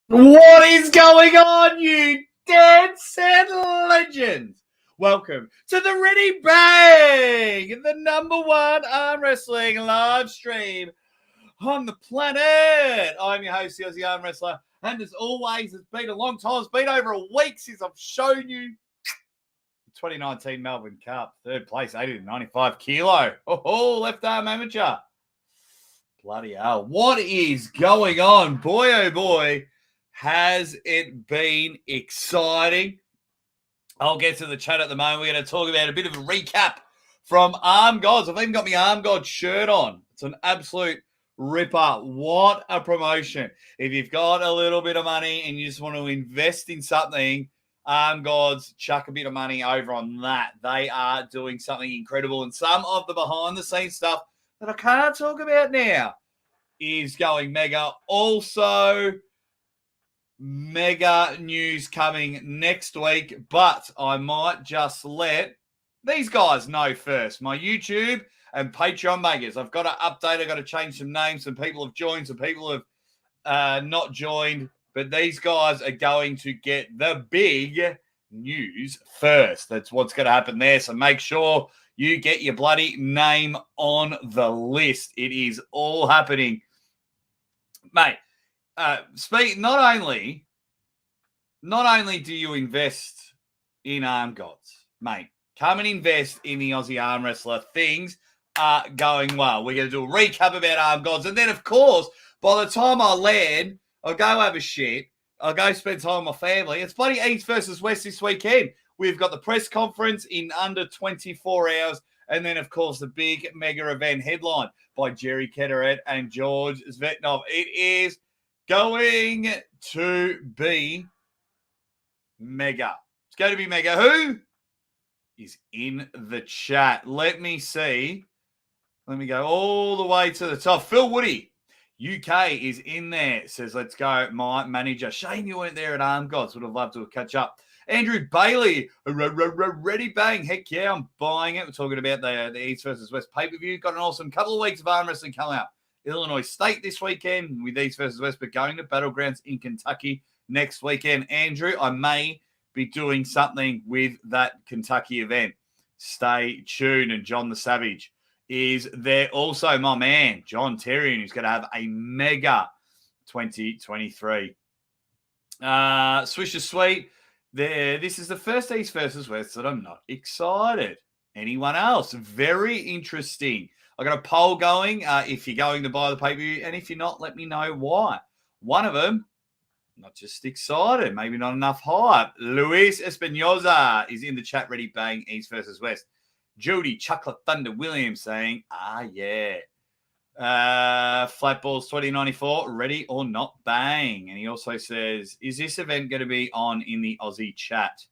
What is going on, you dead set legends? Welcome to the Ready Bang, the #1 arm wrestling live stream on the planet. I'm your host, the Aussie Arm Wrestler, and as always, it's been a long time. It's been over a week since I've shown you the 2019 Melbourne Cup, third place, 80 to 95 kilo. Oh, left arm amateur. Bloody hell. What is going on? Boy, oh boy. Has it been exciting? I'll get to the chat at the moment. We're going to talk about a bit of a recap from ArmGods. I've even got my ArmGods shirt on. It's an absolute ripper. What a promotion. If you've got a little bit of money and you just want to invest in something, ArmGods, chuck a bit of money over on that. They are doing something incredible. And some of the behind-the-scenes stuff that I can't talk about now is going mega. Also, mega news coming next week, but I might just let these guys know first. My YouTube and Patreon makers. I've got to update. I've got to change some names. Some people have joined. Some people have not joined. But these guys are going to get the big news first. That's what's going to happen there. So make sure you get your bloody name on the list. It is all happening. Mate, not only do you invest in ArmGods, mate, come and invest in the Aussie Arm Wrestler. Things are going well. We're going to do a recap about ArmGods. And then, of course, by the time I land, I'll go have a shit. I'll go spend time with my family. It's bloody East versus West this weekend. We've got the press conference in under 24 hours. And then, of course, the big mega event headline by Jerry Ketterer and George Zvetnov. It is going to be mega. It's going to be mega. Who is in the chat? Let me see. Let me go all the way to the top. Phil Woody, UK, is in there. Says, let's go, my manager. Shame you weren't there at ArmGods. Would have loved to catch up. Andrew Bailey, ready bang. Heck yeah, I'm buying it. We're talking about the East versus West pay-per-view. Got an awesome couple of weeks of arm wrestling coming out. Illinois State this weekend with East versus West, but going to Battlegrounds in Kentucky next weekend. Andrew, I may be doing something with that Kentucky event. Stay tuned. And John the Savage is there also, my man, John Terrian, who's going to have a mega 2023. Swisher Sweet. This is the first East versus West that I'm not excited. Anyone else? Very interesting. I got a poll going if you're going to buy the pay-per-view, and if you're not, let me know why. One of them, not just excited, maybe not enough hype. Luis Espinoza is in the chat, ready, bang, East versus West. Jody Chocolate Thunder Williams saying, yeah. Flatballs 2094, ready or not, bang. And he also says, is this event going to be on in the Aussie chat?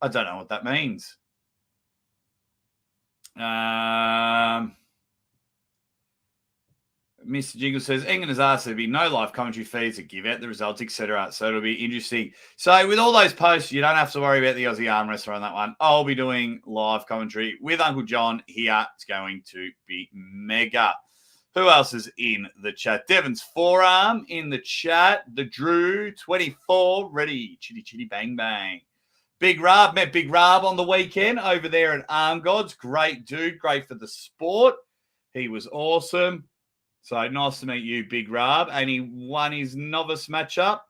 I don't know what that means. Mr. Jingle says, England has asked there to be no live commentary feeds to give out the results, etc. So it'll be interesting. So with all those posts, you don't have to worry about the Aussie Arm Wrestler on that one. I'll be doing live commentary with Uncle John here. It's going to be mega. Who else is in the chat? Devon's Forearm in the chat. The Drew 24, ready. Chitty chitty bang bang. Big Rob, met Big Rob on the weekend over there at ArmGods. Great dude, great for the sport. He was awesome. So nice to meet you, Big Rob. And he won his novice matchup.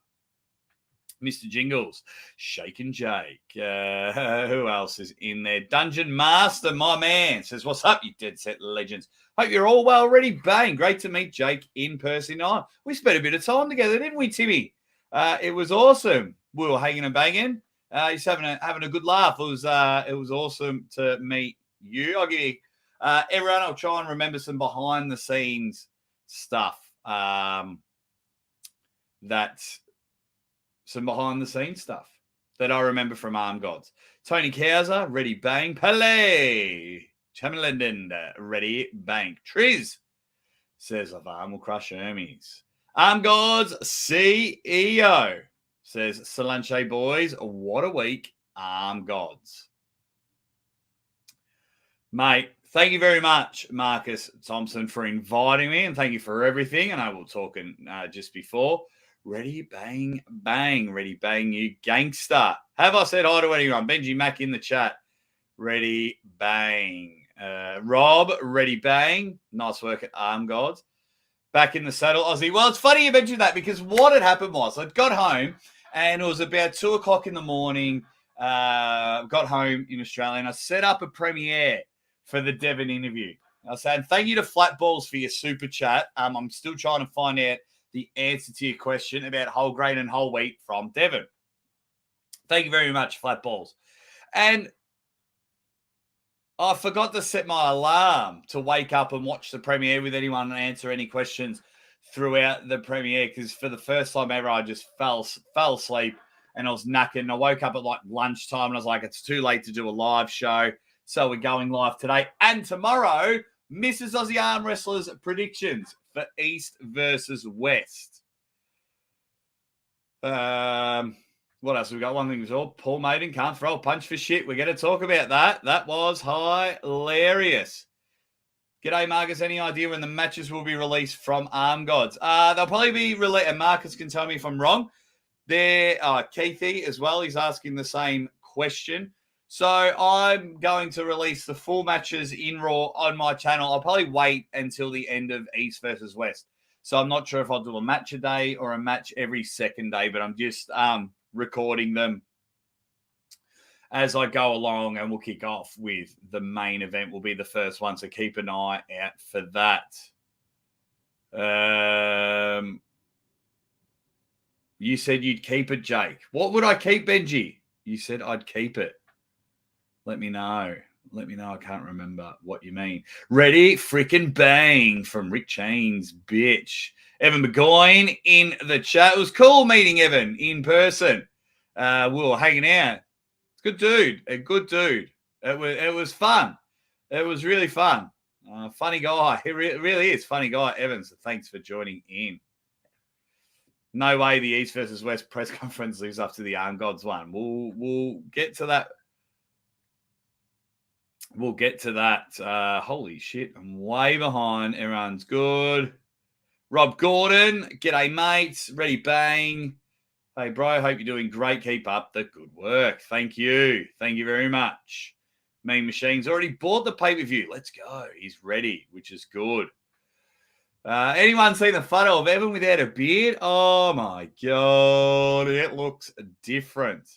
Mr. Jingles, Shakin' Jake. Who else is in there? Dungeon Master, my man, says, what's up, you dead set legends? Hope you're all well ready. Bang. Great to meet Jake in person. We spent a bit of time together, didn't we, Timmy? It was awesome. We were hanging and banging. He's having a good laugh. It was awesome to meet you. I'll give you Everyone, I'll try and remember some behind the scenes stuff. Some behind the scenes stuff that I remember from ArmGods. Tony Kauser, ready bang. Pele. Chamberlain, ready bang. Triz says, Lavarn will crush Hermes. ArmGods CEO says, Solanche boys, what a week. ArmGods. Mate, thank you very much, Marcus Thompson, for inviting me, and thank you for everything. And I will talk just before. Ready, bang, bang. Ready, bang, you gangster. Have I said hi to anyone? Benji Mack in the chat. Ready, bang. Rob, ready, bang. Nice work at ArmGods. Back in the saddle, Aussie. Well, it's funny you mentioned that because what had happened was I'd got home and it was about 2 o'clock in the morning. Got home in Australia and I set up a premiere for the Devon interview. I was saying thank you to Flatballs for your super chat. I'm still trying to find out the answer to your question about whole grain and whole wheat from Devon. Thank you very much, Flatballs. And I forgot to set my alarm to wake up and watch the premiere with anyone and answer any questions throughout the premiere because for the first time ever, I just fell asleep and I was knackered. And I woke up at like lunchtime and I was like, it's too late to do a live show. So we're going live today and tomorrow. Mrs. Aussie Arm Wrestlers predictions for East versus West. What else? We've got one thing. Paul Maiden can't throw a punch for shit. We're going to talk about that. That was hilarious. G'day, Marcus. Any idea when the matches will be released from ArmGods? They'll probably be released. And Marcus can tell me if I'm wrong. There, Keithy as well. He's asking the same question. So I'm going to release the full matches in Raw on my channel. I'll probably wait until the end of East versus West. So I'm not sure if I'll do a match a day or a match every second day, but I'm just recording them as I go along, and we'll kick off with the main event will be the first one. So keep an eye out for that. You said you'd keep it, Jake. What would I keep, Benji? You said I'd keep it. Let me know. I can't remember what you mean. Ready, freaking bang from Rick Chains, bitch. Evan McGoyne in the chat. It was cool meeting Evan in person. We were hanging out. It's a good dude. It was fun. It was really fun. Funny guy. He really is funny guy, Evan. So thanks for joining in. No way the East versus West press conference lives up to the ArmGods one. We'll get to that. We'll get to that. Holy shit, I'm way behind. Everyone's good. Rob Gordon, g'day, mates. Ready, bang. Hey, bro, hope you're doing great. Keep up the good work. Thank you. Thank you very much. Mean Machine's already bought the pay-per-view. Let's go. He's ready, which is good. Anyone seen the photo of Evan without a beard? Oh, my God. It looks different.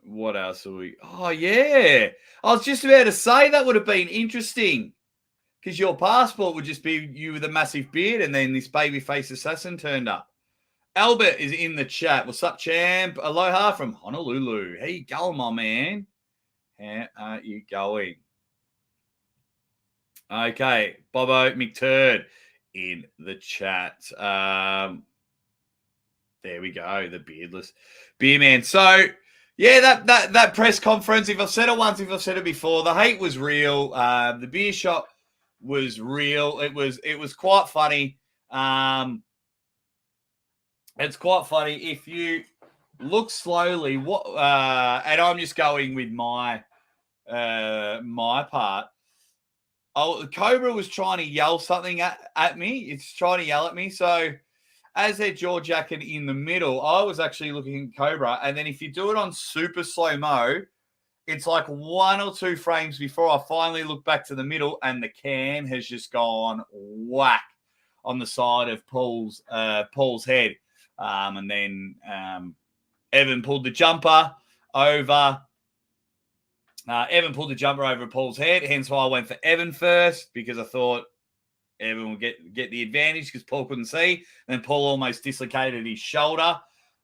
What else are we? Oh, yeah. I was just about to say that would have been interesting because your passport would just be you with a massive beard and then this babyface assassin turned up. Albert is in the chat. What's up, champ? Aloha from Honolulu. How you going, my man? How are you going? Okay. Bobo McTurd in the chat. There we go, the beardless beer man. So, yeah, that press conference, if I've said it once, if I've said it before, the hate was real. The beer shop was real. It was quite funny. It's quite funny. If you look slowly, and I'm just going with my part. Oh, Cobra was trying to yell something at me. It's trying to yell at me. So as they're jaw jacking in the middle, I was actually looking at Cobra. And then if you do it on super slow-mo, it's like 1 or 2 frames before I finally look back to the middle and the can has just gone whack on the side of Paul's head. And then Evan pulled the jumper over. Evan pulled the jumper over Paul's head. Hence why I went for Evan first, because I thought Evan would get the advantage because Paul couldn't see. And then Paul almost dislocated his shoulder.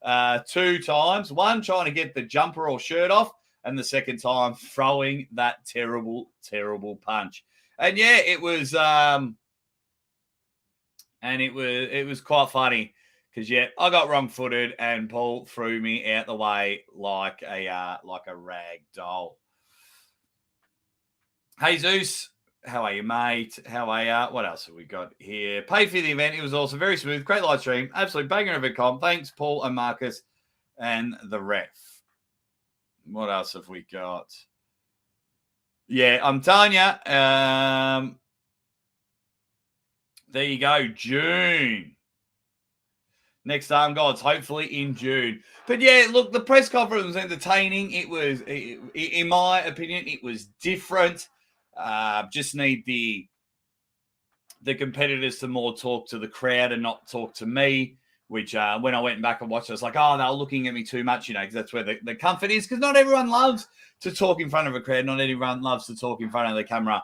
2 times. One trying to get the jumper or shirt off, and the second time throwing that terrible, terrible punch. And yeah, it was quite funny because yeah, I got wrong-footed and Paul threw me out the way like a rag doll. Hey Zeus, how are you, mate? How are you? What else have we got here? Paid for the event. It was also very smooth. Great live stream. Absolute banger of a comp. Thanks, Paul and Marcus and the ref. What else have we got? Yeah, I'm telling you. There you go. June. Next ArmGods, hopefully in June. But yeah, look, the press conference was entertaining. It was, in my opinion, it was different. Just need the competitors to more talk to the crowd and not talk to me, which when I went back and watched, I was like, oh, they're looking at me too much, because that's where the comfort is, because not everyone loves to talk in front of a crowd. Not everyone loves to talk in front of the camera.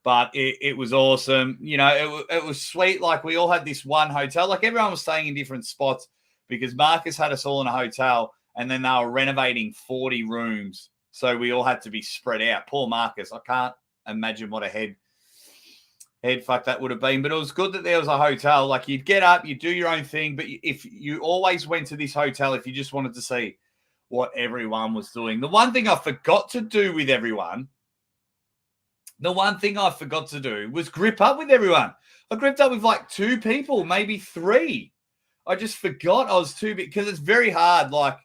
But it was awesome. It was sweet. Like, we all had this one hotel. Like, everyone was staying in different spots because Marcus had us all in a hotel, and then they were renovating 40 rooms. So we all had to be spread out. Poor Marcus. I can't imagine what a head fuck that would have been. But it was good that there was a hotel. Like, you'd get up, you'd do your own thing. But if you always went to this hotel, if you just wanted to see what everyone was doing. The one thing I forgot to do with everyone, was grip up with everyone. I gripped up with like 2 people, maybe 3. I just forgot I was too big because it's very hard. Like,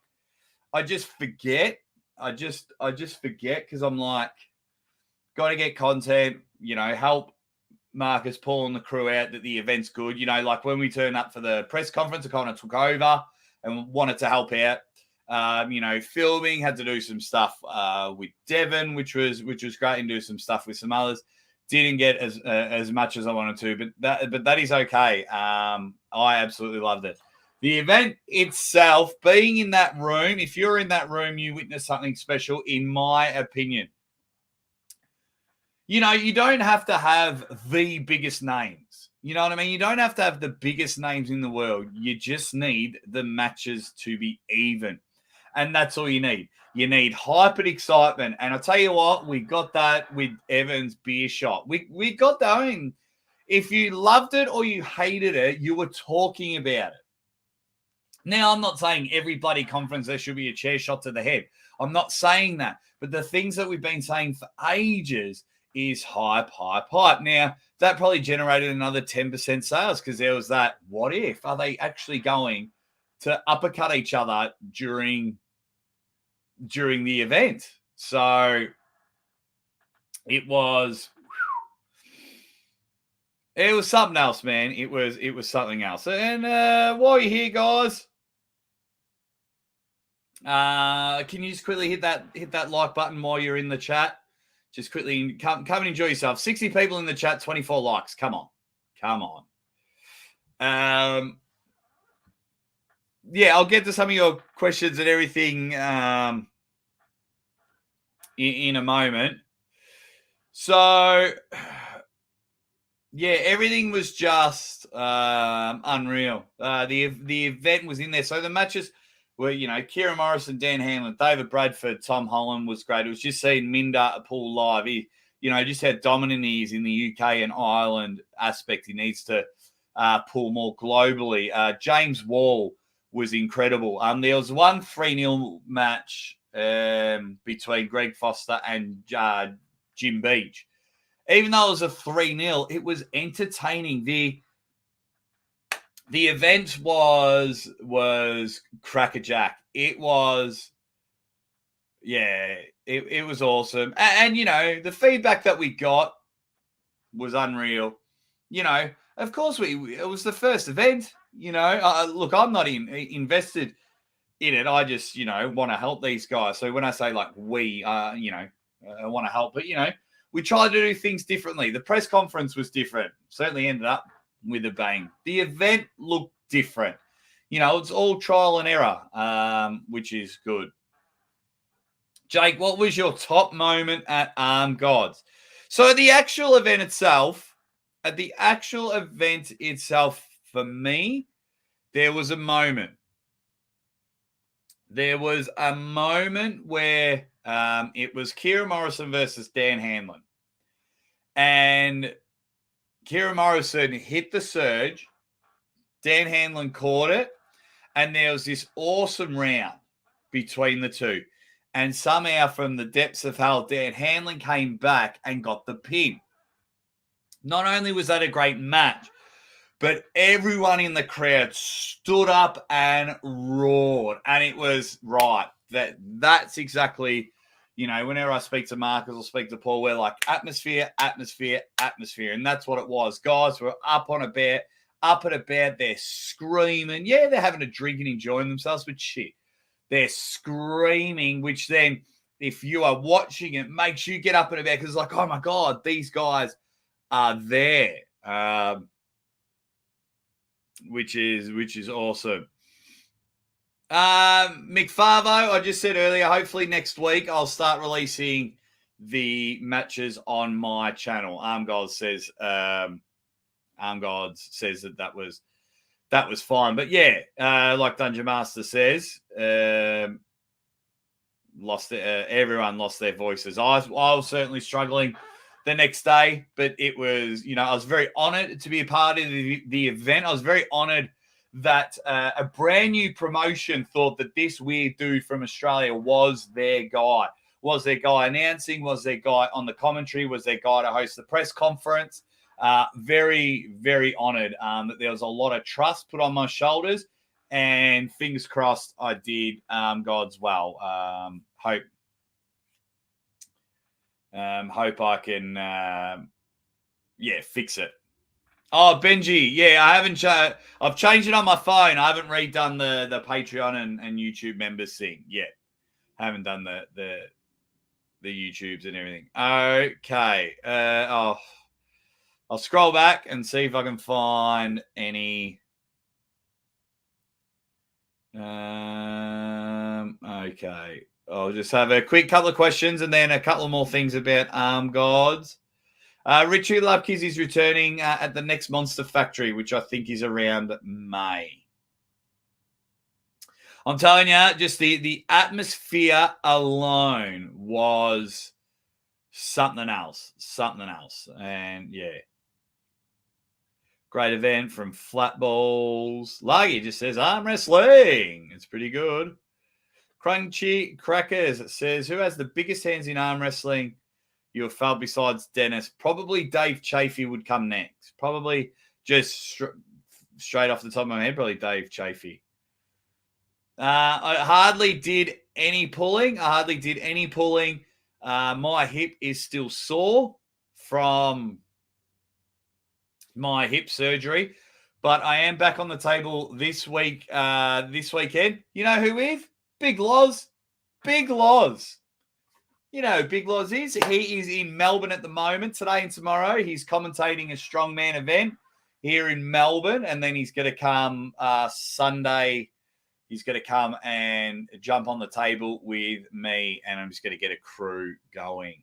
I just forget. I just forget because I'm like, got to get content, help Marcus, Paul, and the crew out that the event's good. Like when we turned up for the press conference, I kind of took over and wanted to help out. Filming, had to do some stuff with Devon, which was great, and do some stuff with some others. Didn't get as much as I wanted to, but that is okay. I absolutely loved it. The event itself, being in that room, if you're in that room, you witness something special, in my opinion. You don't have to have the biggest names. You know what I mean? You don't have to have the biggest names in the world. You just need the matches to be even. And that's all you need. You need hype and excitement. And I'll tell you what, we got that with Evan's beer shot. We got that. I mean, if you loved it or you hated it, you were talking about it. Now, I'm not saying every bloody conference there should be a chair shot to the head. I'm not saying that. But the things that we've been saying for ages is hype, hype, hype. Now, that probably generated another 10% sales because there was that, what if? Are they actually going to uppercut each other during the event? So it was something else, man. It was something else. And while you're here, guys, can you just quickly hit that like button while you're in the chat? Just quickly come and enjoy yourself. 60 people in the chat, 24 likes. Come on. Yeah, I'll get to some of your questions and everything in a moment. So, yeah, everything was just unreal. The event was in there. So the matches were, Kieran Morrison, Dan Hanlon, David Bradford, Tom Holland was great. It was just seeing Minder pull live. He, just how dominant he is in the UK and Ireland aspect. He needs to pull more globally. James Wall was incredible. There was one 3-0 match between Greg Foster and Jim Beach. Even though it was a 3-0, it was entertaining. The event was crackerjack. It was, yeah, it was awesome. And the feedback that we got was unreal. Of course, it was the first event. Look, I'm not invested in it. I just, want to help these guys. So when I say like we, I want to help, but we try to do things differently. The press conference was different. Certainly ended up with a bang. The event looked different. It's all trial and error, which is good. Jake, what was your top moment at ArmGods? So at the actual event itself, for me, there was a moment. there was a moment where it was Kieran Morrison versus Dan Hanlon. And Kieran Morrison hit the surge. Dan Hanlon caught it. And there was this awesome round between the two. And somehow from the depths of hell, Dan Hanlon came back and got the pin. Not only was that a great match, but everyone in the crowd stood up and roared. And it was right. That's exactly, whenever I speak to Marcus or speak to Paul, we're like atmosphere, atmosphere, atmosphere. And that's what it was. Guys were up and about, they're screaming. Yeah, they're having a drink and enjoying themselves, but shit, they're screaming, which then, if you are watching it, makes you get up and about because it's like, oh my God, these guys are there. Which is awesome. McFarvo, I just said earlier, hopefully next week I'll start releasing the matches on my channel. ArmGods says that was fine. But yeah, like Dungeon Master says, everyone lost their voices. I was certainly struggling the next day, but it was, I was very honored to be a part of the event. I was very honored that a brand new promotion thought that this weird dude from Australia was their guy announcing, was their guy on the commentary, was their guy to host the press conference. Very, very honored that there was a lot of trust put on my shoulders, and fingers crossed I did God's well. Hope I can, fix it. Oh, Benji, yeah, I haven't. I've changed it on my phone. I haven't redone the Patreon and YouTube members thing yet. I haven't done the YouTubes and everything. Okay. I'll scroll back and see if I can find any. Okay. I'll just have a quick couple of questions and then a couple more things about ArmGods. Richie Lubkis is returning at the next Monster Factory, which I think is around May. I'm telling you, just the atmosphere alone was something else. And yeah. Great event from Flatballs. Laggy just says arm wrestling. It's pretty good. Crunchy Crackers says, who has the biggest hands in arm wrestling you have felt besides Dennis? Probably Dave Chafee would come next. Probably just straight off the top of my head, probably Dave Chafee. I hardly did any pulling. My hip is still sore from my hip surgery, but I am back on the table this weekend. You know who with? Big Loz. You know who Big Loz is? He is in Melbourne at the moment, today and tomorrow. He's commentating a strongman event here in Melbourne, and then he's going to come Sunday. He's going to come and jump on the table with me, and I'm just going to get a crew going.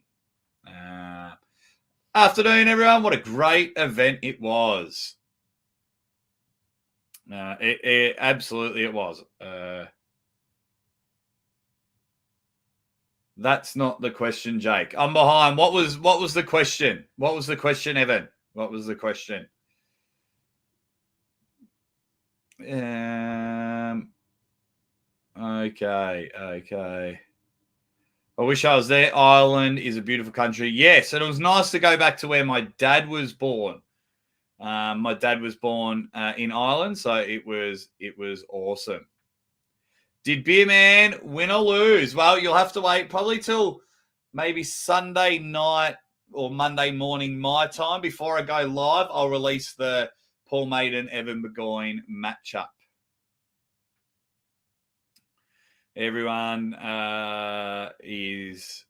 Afternoon, everyone. What a great event it was. Absolutely it was. That's not the question, Jake. I'm behind. What was the question? What was the question, Evan? What was the question? Okay. I wish I was there. Ireland is a beautiful country. Yes, and it was nice to go back to where my dad was born. My dad was born in Ireland, so it was awesome. Did Beer Man win or lose? Well, you'll have to wait probably till maybe Sunday night or Monday morning my time. Before I go live, I'll release the Paul Maiden, Evan Burgoyne matchup. Everyone is...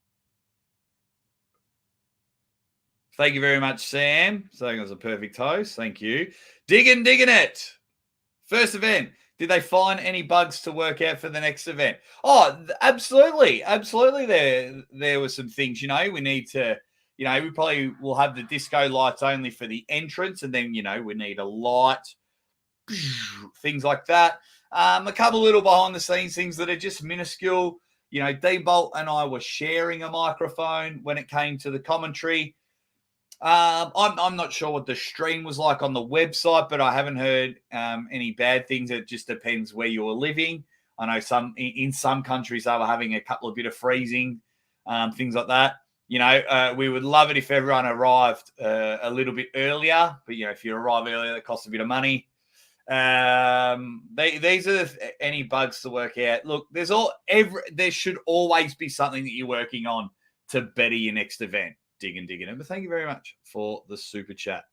Thank you very much, Sam. Saying it was a perfect host. Thank you. Digging it. First event. Did they find any bugs to work out for the next event? Oh, absolutely. There were some things, we need to, we probably will have the disco lights only for the entrance. And then, we need a light, things like that. A couple little behind the scenes things that are just minuscule. You know, D-Bolt and I were sharing a microphone when it came to the commentary. I'm not sure what the stream was like on the website, but I haven't heard any bad things. It just depends where you're living. I know in some countries they were having a couple of bit of freezing, things like that. You know, we would love it if everyone arrived a little bit earlier, but you know, if you arrive earlier, that costs a bit of money. These are any bugs to work out. Look, there should always be something that you're working on to better your next event. Digging. But thank you very much for the super chat.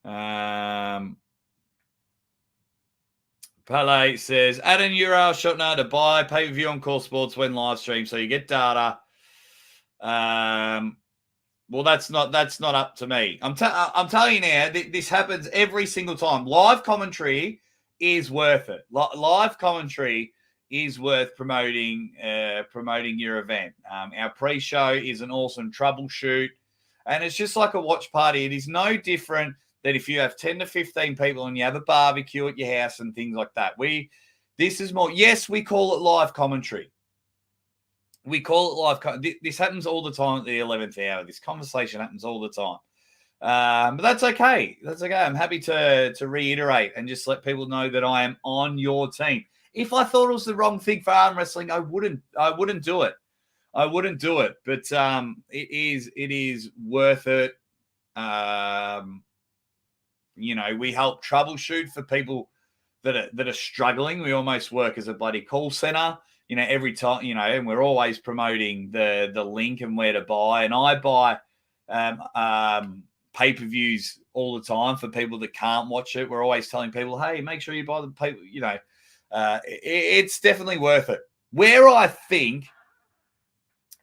Pele says, add an URL shot now to buy pay-per-view on Core Sports when live stream, so you get data. Well, that's not up to me. I'm telling you now, this happens every single time. Live commentary is worth it. Live commentary is worth promoting your event. Our pre-show is an awesome troubleshoot, and it's just like a watch party. It is no different than if you have 10 to 15 people and you have a barbecue at your house and things like that. This is more. Yes, we call it live commentary. We call it live. This happens all the time at the 11th hour. This conversation happens all the time. But that's okay. That's okay. I'm happy to reiterate and just let people know that I am on your team. If I thought it was the wrong thing for arm wrestling, I wouldn't do it. I wouldn't do it. But it is worth it. You know, we help troubleshoot for people that are struggling. We almost work as a bloody call center. You know, every time, you know, and we're always promoting the link and where to buy. And I buy pay-per-views all the time for people that can't watch it. We're always telling people, hey, make sure you buy the pay. You know, it's definitely worth it. Where I think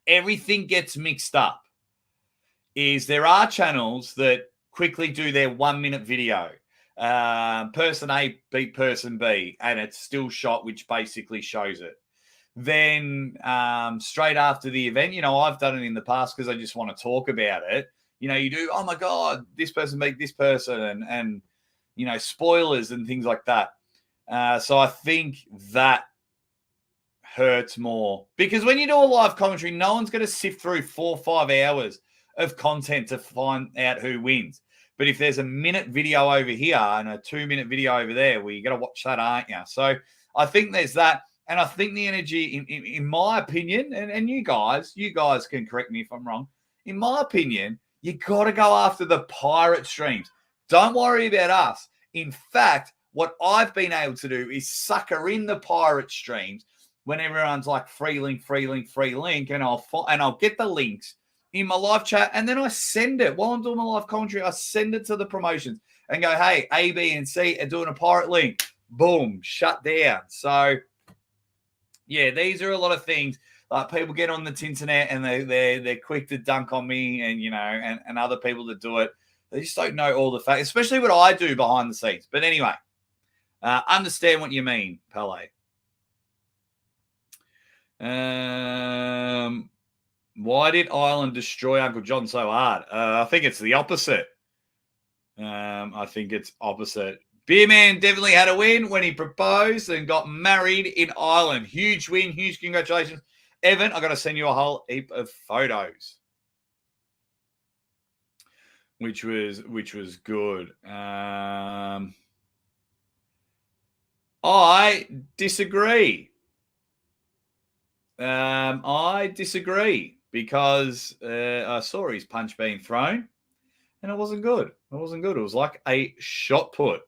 everything gets mixed up is there are channels that quickly do their 1 minute video. Person A beat person B, and it's still shot, which basically shows it. Then straight after the event, you know, I've done it in the past because I just want to talk about it. You know, you do, oh my God, this person beat this person, and you know, spoilers and things like that. So I think that hurts more because when you do a live commentary, no one's going to sift through 4 or 5 hours of content to find out who wins. But if there's a minute video over here and a 2-minute video over there, well, you got to watch that, aren't you? So I think there's that. And I think the energy, in my opinion, and you guys can correct me if I'm wrong. In my opinion, you got to go after the pirate streams. Don't worry about us. In fact, what I've been able to do is sucker in the pirate streams when everyone's like free link, and I'll get the links in my live chat, and then I send it while I'm doing my live commentary. I send it to the promotions and go, hey, A, B, and C are doing a pirate link. Boom, shut down. So yeah, these are a lot of things. Like people get on the internet and they're quick to dunk on me, and you know, and other people that do it. They just don't know all the facts, especially what I do behind the scenes. But anyway, understand what you mean, Pele. Why did Ireland destroy Uncle John so hard? I think it's the opposite. I think it's opposite. Beer Man definitely had a win when he proposed and got married in Ireland. Huge win, huge congratulations. Evan, I got to send you a whole heap of photos, which was good. I disagree. I disagree because I saw his punch being thrown, and it wasn't good. It wasn't good. It was like a shot put.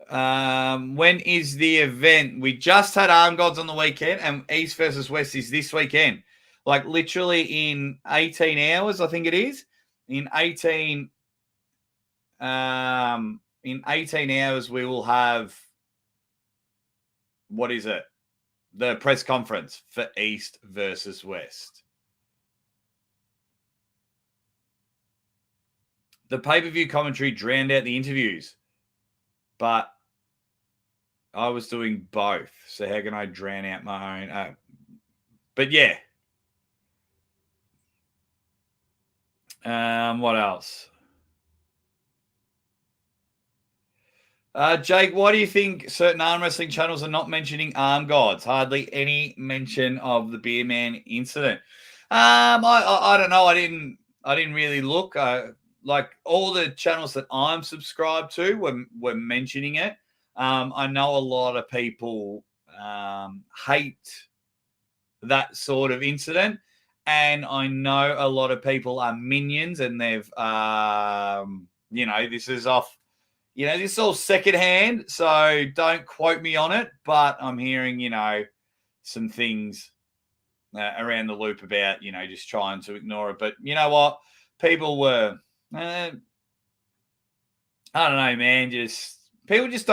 When is the event? We just had ArmGods on the weekend, and East versus West is this weekend. Like literally in 18 hours, I think it is. In 18 hours, we will have, what is it? The press conference for East versus West. The pay-per-view commentary drowned out the interviews, but I was doing both. So how can I drown out my own? But yeah. What else? Jake, why do you think certain arm wrestling channels are not mentioning Arm Gods? Hardly any mention of the Beer Man incident. I don't know. I didn't really look. Like all the channels that I'm subscribed to were mentioning it. I know a lot of people hate that sort of incident, and I know a lot of people are minions, and they've this is off. This is all secondhand, so don't quote me on it. But I'm hearing some things around the loop about just trying to ignore it. But you know what? People were. I don't know, man. Some people just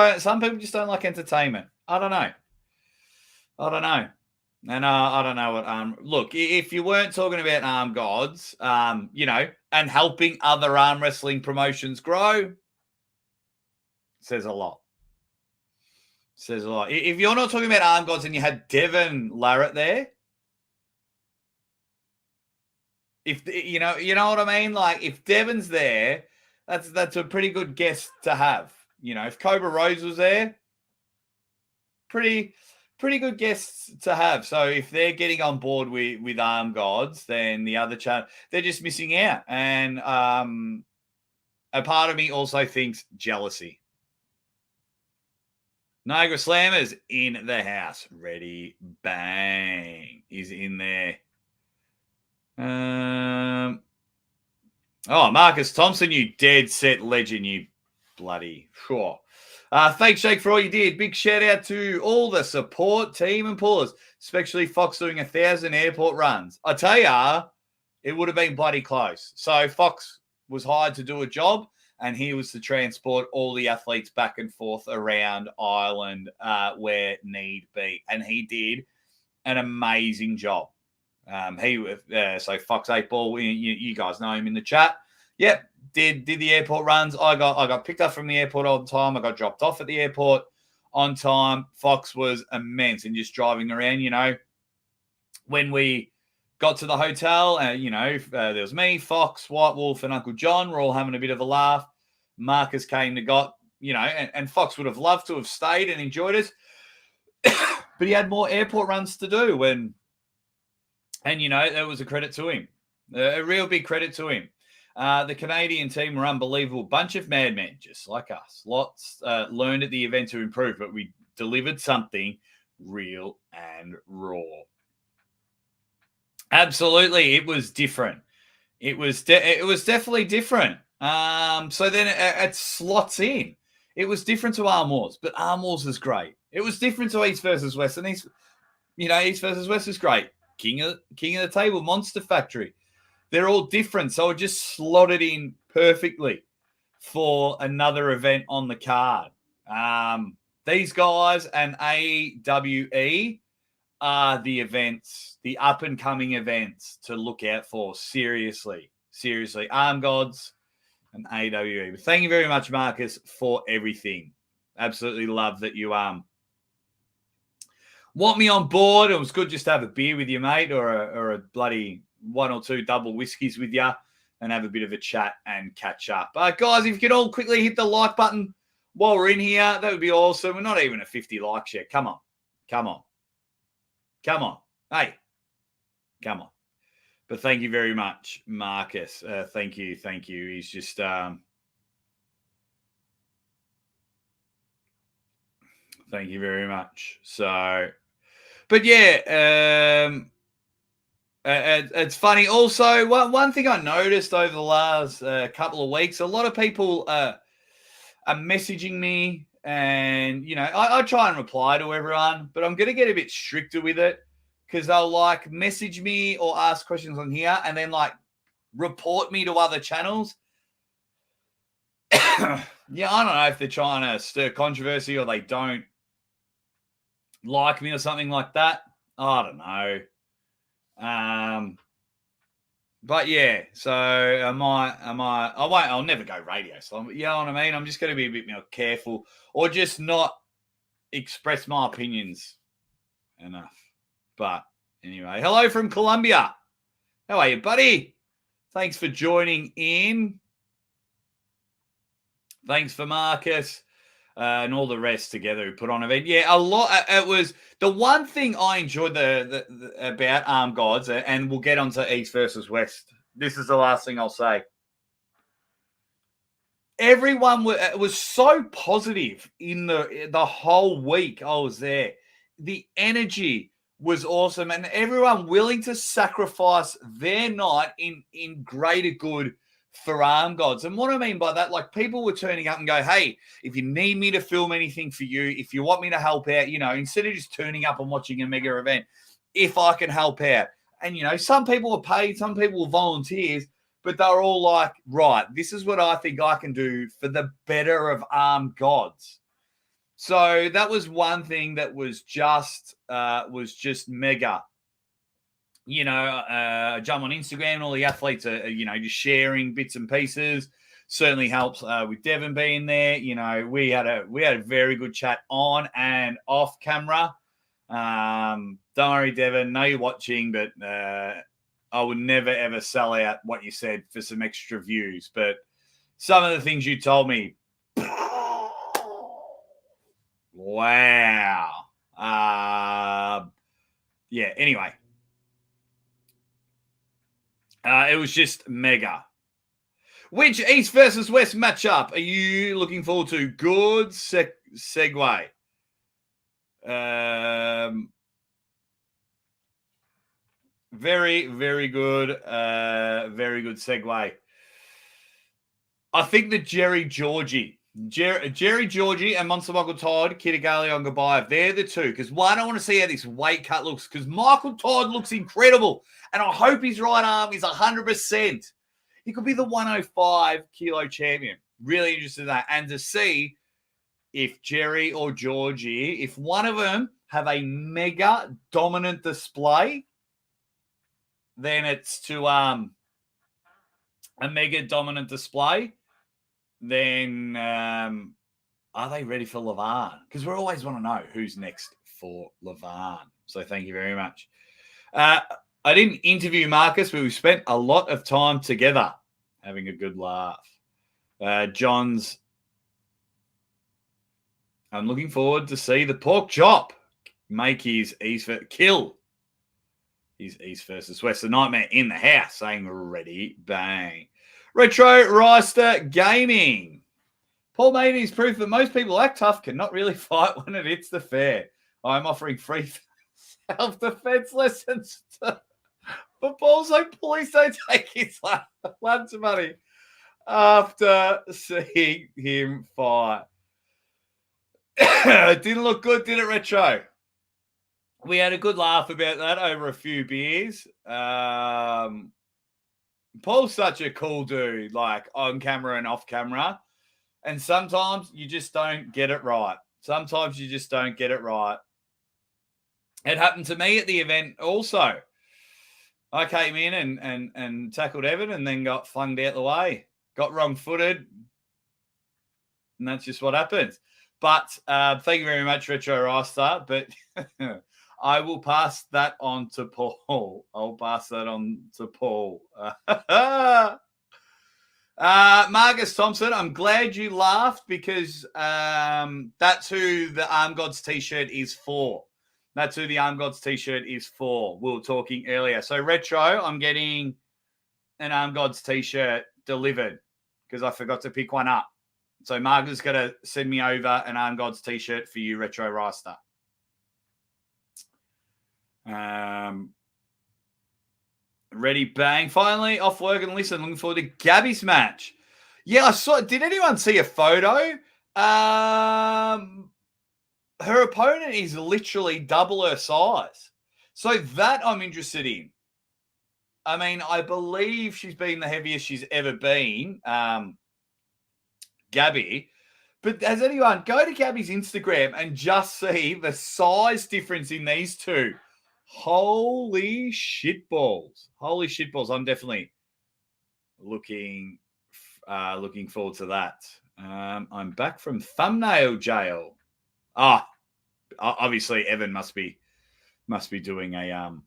don't like entertainment. I don't know. And I don't know what look, if you weren't talking about Arm Gods, and helping other arm wrestling promotions grow, says a lot. Says a lot. If you're not talking about Arm Gods and you had Devin Larratt there, if you know what I mean? Like if Devin's there, that's a pretty good guest to have. If Cobra Rose was there, pretty good guests to have. So if they're getting on board with Arm Gods, then the other channel, they're just missing out. And a part of me also thinks jealousy. Niagara Slammers in the house. Ready, bang. He's in there. Marcus Thompson, you dead set legend, you bloody. Sure. Thanks, Jake, for all you did. Big shout out to all the support team and pullers, especially Fox doing 1,000 airport runs. I tell ya, it would have been bloody close. So Fox was hired to do a job, and he was to transport all the athletes back and forth around Ireland where need be. And he did an amazing job. So Fox 8 Ball, you guys know him in the chat. Yep, did the airport runs. I got picked up from the airport on time. I got dropped off at the airport on time. Fox was immense and just driving around. When we got to the hotel, there was me, Fox, White Wolf, and Uncle John. We're all having a bit of a laugh. Marcus came to got, and Fox would have loved to have stayed and enjoyed it, but he had more airport runs to do. And that was a credit to him, a real big credit to him. The Canadian team were unbelievable. Bunch of madmen, just like us. Lots learned at the event to improve, but we delivered something real and raw. Absolutely, it was different. It was definitely different. So then it slots in. It was different to Arm Wars, but Arm Wars is great. It was different to East versus West, and East versus West is great. King of the Table, Monster Factory. They're all different, so it just slotted in perfectly for another event on the card. These guys and AWE are the events, the up-and-coming events to look out for. Seriously. Arm Gods and AWE. But thank you very much, Marcus, for everything. Absolutely love that you want me on board. It was good just to have a beer with you, mate, or a bloody 1 or 2 double whiskeys with you and have a bit of a chat and catch up. Guys, if you could all quickly hit the like button while we're in here, that would be awesome. We're not even at 50 likes yet. Come on. Hey, come on. But thank you very much, Marcus. Thank you. He's just... thank you very much. So... But yeah, it's funny. Also, one thing I noticed over the last couple of weeks, a lot of people are messaging me, and I try and reply to everyone, but I'm going to get a bit stricter with it because they'll message me or ask questions on here and then report me to other channels. Yeah, I don't know if they're trying to stir controversy or they don't like me or something like that. I don't know. But yeah, so I'll never go radio silent. You know what I mean? I'm just going to be a bit more careful or just not express my opinions enough. But anyway, hello from Colombia. How are you, buddy? Thanks for joining in. Thanks for Marcus. and all the rest together who put on an event. Yeah, a lot. It was the one thing I enjoyed about ArmGods, and we'll get onto East versus West. This is the last thing I'll say. Everyone was so positive in the whole week I was there. The energy was awesome, and everyone willing to sacrifice their night in greater good for ArmGods. And what I mean by that, like people were turning up and go, hey, if you need me to film anything for you, if you want me to help out, instead of just turning up and watching a mega event, if I can help out. And, some people were paid, some people were volunteers, but they're all like, right, this is what I think I can do for the better of ArmGods. So that was one thing that was just mega. Jump on Instagram and all the athletes are, just sharing bits and pieces. Certainly helps with Devon being there. We had a very good chat on and off camera. Don't worry, Devon, know you're watching, but I would never, ever sell out what you said for some extra views. But some of the things you told me, wow. Yeah, anyway. It was just mega. Which East versus West matchup are you looking forward to? Good segue. Very, very good. Very good segue. I think that Jerry Georgie and Monster Michael Todd, Kitagali on Gabayev, they're the two. Because one, I want to see how this weight cut looks. Because Michael Todd looks incredible. And I hope his right arm is 100%. He could be the 105 kilo champion. Really interested in that. And to see if Jerry or Georgie, if one of them have a mega dominant display, then it's to a mega dominant display. Then are they ready for Levan? Because we always want to know who's next for Levan. So thank you very much. I didn't interview Marcus, but we spent a lot of time together having a good laugh. John's, I'm looking forward to see the pork chop make his kill his East versus West. The Nightmare in the house saying ready, bang. Retro Rister Gaming. Paul Maynard's proof that most people act tough cannot really fight when it hits the fair. I'm offering free self-defense lessons for Paul, so please don't take his lunch money after seeing him fight. It didn't look good, did it, Retro? We had a good laugh about that over a few beers. Paul's such a cool dude, like on camera and off camera. And sometimes you just don't get it right. Sometimes you just don't get it right. It happened to me at the event also. I came in and tackled Evan and then got flung out the way. Got wrong-footed. And that's just what happens. But thank you very much, Retro Rister. But I will pass that on to Paul. I'll pass that on to Paul. Marcus Thompson, I'm glad you laughed because that's who the ArmGods t-shirt is for. That's who the ArmGods t-shirt is for. We were talking earlier. So, Retro, I'm getting an ArmGods t-shirt delivered because I forgot to pick one up. So, Marcus is going to send me over an ArmGods t-shirt for you, Retro Rister. Ready, bang. Finally, off work and listen. Looking forward to Gabby's match. Yeah, I saw. Did anyone see a photo? Her opponent is literally double her size. So that I'm interested in. I mean, I believe she's been the heaviest she's ever been, Gabby. But has anyone, go to Gabby's Instagram and just see the size difference in these two. Holy shitballs. Holy shitballs. I'm definitely looking forward to that. I'm back from thumbnail jail. Obviously Evan must be doing a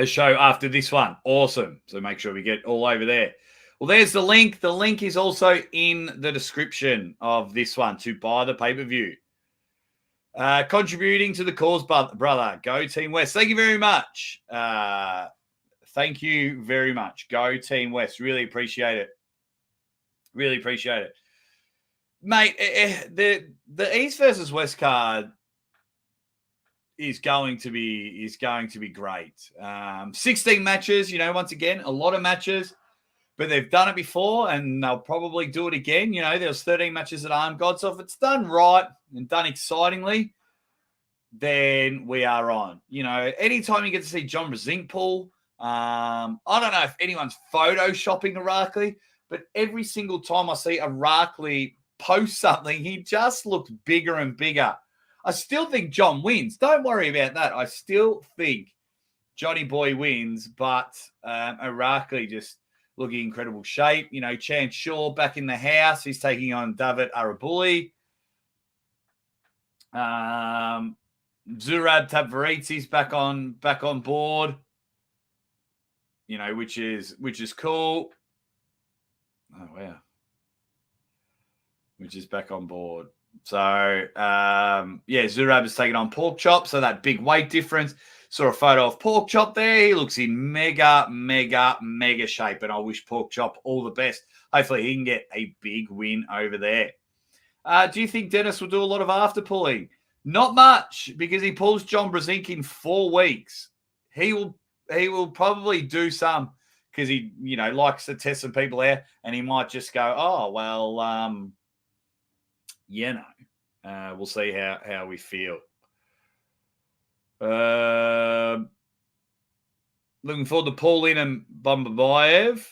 show after this one. Awesome. So make sure we get all over there. Well, there's the link. The link is also in the description of this one to buy the pay-per-view. Contributing to the cause, brother. Go Team West. Thank you very much. Thank you very much. Go Team West. Really appreciate it. Really appreciate it. Mate, the East versus West card is going to be great. 16 matches, once again, a lot of matches. But they've done it before, and they'll probably do it again. There's 13 matches at ArmGods. So if it's done right and done excitingly, then we are on. Anytime you get to see John Brzezinski, I don't know if anyone's photoshopping Irakli, but every single time I see Irakli post something, he just looks bigger and bigger. I still think John wins. Don't worry about that. I still think Johnny Boy wins, but Irakli just looking incredible shape. Chance Shaw back in the house. He's taking on David Arabuli. Zurab Tavaritsi's back on board. Which is cool. Oh wow. Which is back on board. So Zurab is taking on Pork Chop. So that big weight difference. Saw a photo of Pork Chop there. He looks in mega, mega, mega shape. And I wish Pork Chop all the best. Hopefully he can get a big win over there. Do you think Dennis will do a lot of after pulling? Not much, because he pulls John Brzezinski in 4 weeks. He will probably do some because he, likes to test some people out, and he might just go, oh, well, we'll see how we feel. Looking forward to Paulin and Bombayev.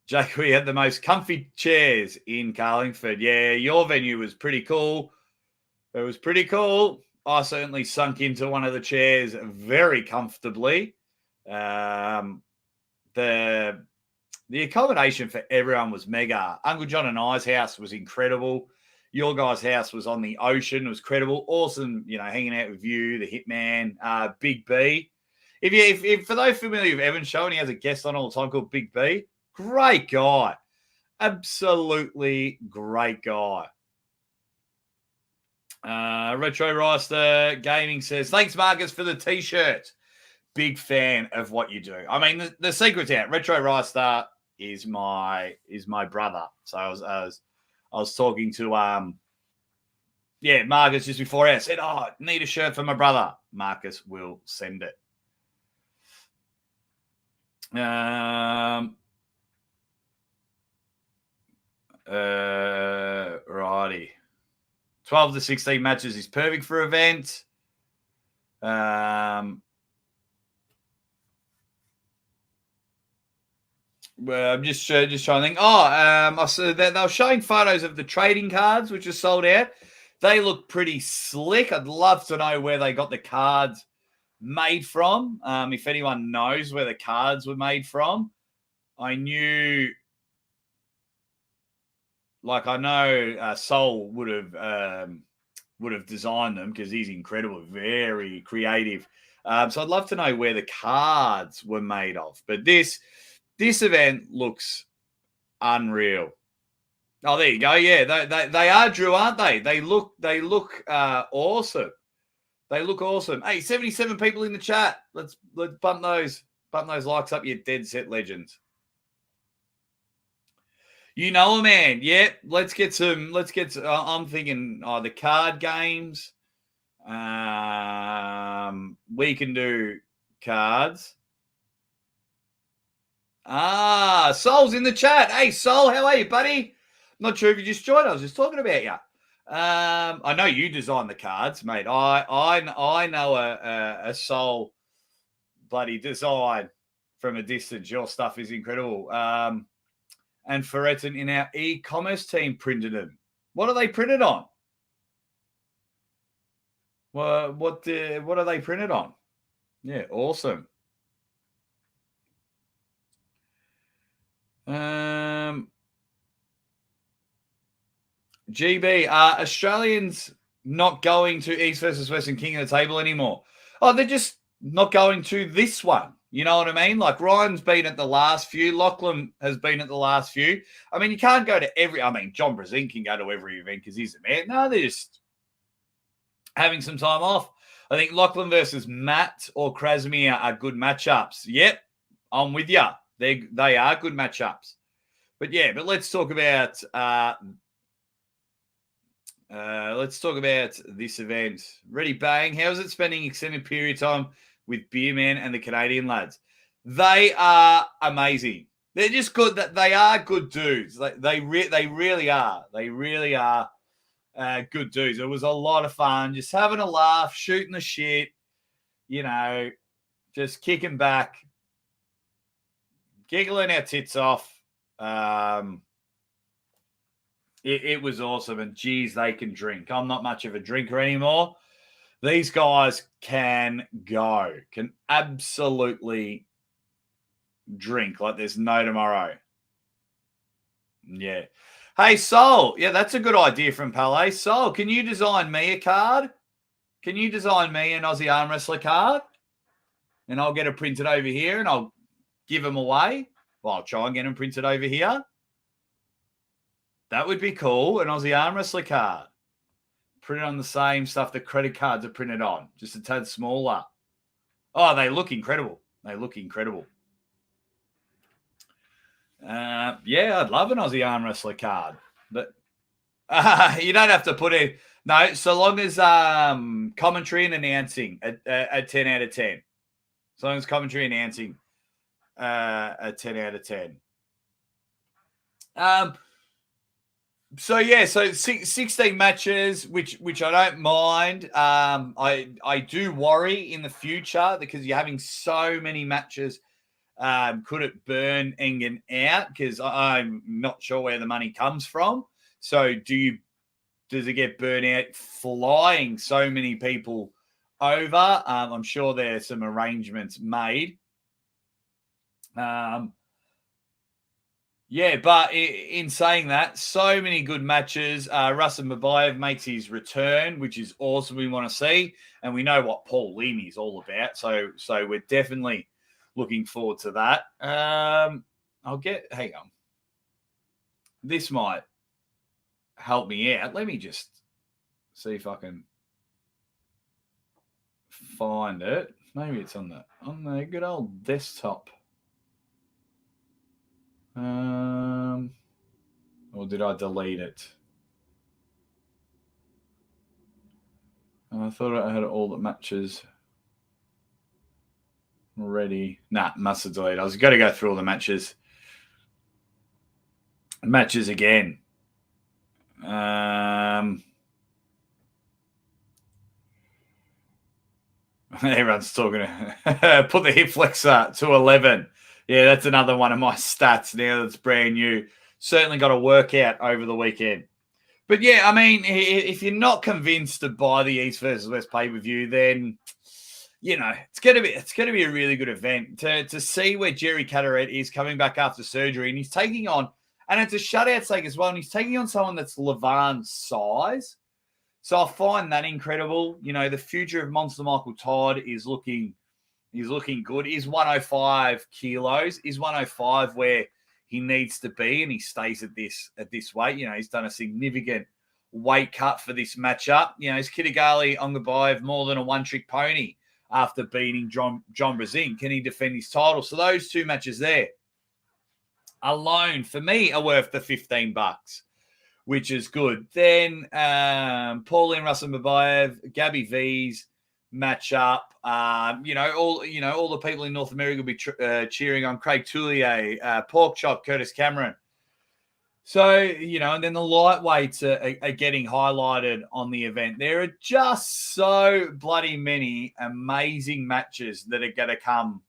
Jake, we had the most comfy chairs in Carlingford. Yeah, your venue was pretty cool. It was pretty cool. I certainly sunk into one of the chairs very comfortably. The accommodation for everyone was mega. Uncle John and I's house was incredible. Your guys' house was on the ocean. It was incredible. Awesome, hanging out with you, the Hitman, Big B. If for those familiar with Evan's show, and he has a guest on all the time called Big B, great guy. Absolutely great guy. Retro Rister Gaming says, thanks, Marcus, for the T-shirt. Big fan of what you do. I mean, the secret's out. Retro Rister is my brother. So I was talking to Marcus just before I said, I need a shirt for my brother. Marcus will send it. Righty. 12 to 16 matches is perfect for event. Well, I'm just trying to think. I saw that they were showing photos of the trading cards, which are sold out. They look pretty slick. I'd love to know where they got the cards made from. If anyone knows where the cards were made from, I know Sol would have designed them because he's incredible, very creative. So I'd love to know where the cards were made of. But this event looks unreal. Oh, there you go. Yeah, they are Drew, aren't they? They look awesome. They look awesome. Hey, 77 people in the chat. Let's bump those likes up, you dead set legends. Man. Yeah, let's get some. I'm thinking the card games. We can do cards. Sol's in the chat. Hey, Sol, how are you, buddy? Not sure if you just joined. I was just talking about you. I know you designed the cards, mate. I know a Sol bloody design from a distance. Your stuff is incredible. And Ferretin in our e-commerce team printed them. What are they printed on? Well, what are they printed on? Yeah, awesome. GB, are Australians not going to East versus Western King of the Table anymore? Oh, they're just not going to this one. You know what I mean? Like Ryan's been at the last few. Lachlan has been at the last few. I mean, you can't go to every. I mean, John Brazin can go to every event because he's a man. No, they're just having some time off. I think Lachlan versus Matt or Krasimir are good matchups. Yep, I'm with you. They are good matchups. But yeah, but let's talk about this event. Ready Bang. How's it spending extended period of time with Beerman and the Canadian lads? They are amazing. They're just good. They are good dudes. They really are. They really are good dudes. It was a lot of fun. Just having a laugh, shooting the shit, you know, just kicking back, giggling our tits off. It was awesome. And geez, they can drink. I'm not much of a drinker anymore. These guys can absolutely drink like there's no tomorrow. Yeah. Hey, Sol. Yeah, that's a good idea from Palais. Sol, can you design me a card? Can you design me an Aussie Arm Wrestler card? And I'll get it printed over here and I'll give them away. Well, I'll try and get them printed over here. That would be cool. An Aussie Arm Wrestler card. Printed on the same stuff the credit cards are printed on. Just a tad smaller. Oh, they look incredible. They look incredible. Yeah, I'd love an Aussie Arm Wrestler card. But you don't have to put it. No, so long as commentary and announcing a 10 out of 10. So long as commentary and announcing a 10 out of 10. So 16 matches, which I don't mind. I do worry in the future because you're having so many matches. Could it burn Engen out? Because I'm not sure where the money comes from. So does it get burnt out flying so many people over? I'm sure there's some arrangements made. Yeah, but in saying that, so many good matches. Russell Mabayev makes his return, which is awesome. We want to see, and we know what Paul Lim is all about. So we're definitely looking forward to that. Hang on. This might help me out. Let me just see if I can find it. Maybe it's on the good old desktop. Or did I delete it? I thought I had all the matches ready. Nah, must have deleted. I was going to go through all the matches. Matches again. Everyone's talking. Put the hip flexor to 11. Yeah, that's another one of my stats now that's brand new. Certainly got a workout over the weekend. But yeah, I mean, if you're not convinced to buy the East versus West pay-per-view, then you know it's gonna be a really good event to see where Jerry Caderet is coming back after surgery, and he's taking on, and it's a shutout sake as well, and he's taking on someone that's Levan's size. So I find that incredible. You know, the future of Monster Michael Todd is looking good. He's 105 kilos. He's 105 where he needs to be, and he stays at this weight. You know, he's done a significant weight cut for this matchup. You know, is Kitagali Ongabayev more than a one-trick pony after beating John Brazin? Can he defend his title? So those two matches there alone, for me, are worth the $15, which is good. Then Pauline Russell Mabayev, Gabby V's matchup. All the people in North America will be cheering on Craig Tullier, Pork Chop, Curtis Cameron. So, and then the lightweights are getting highlighted on the event. There are just so bloody many amazing matches that are going to come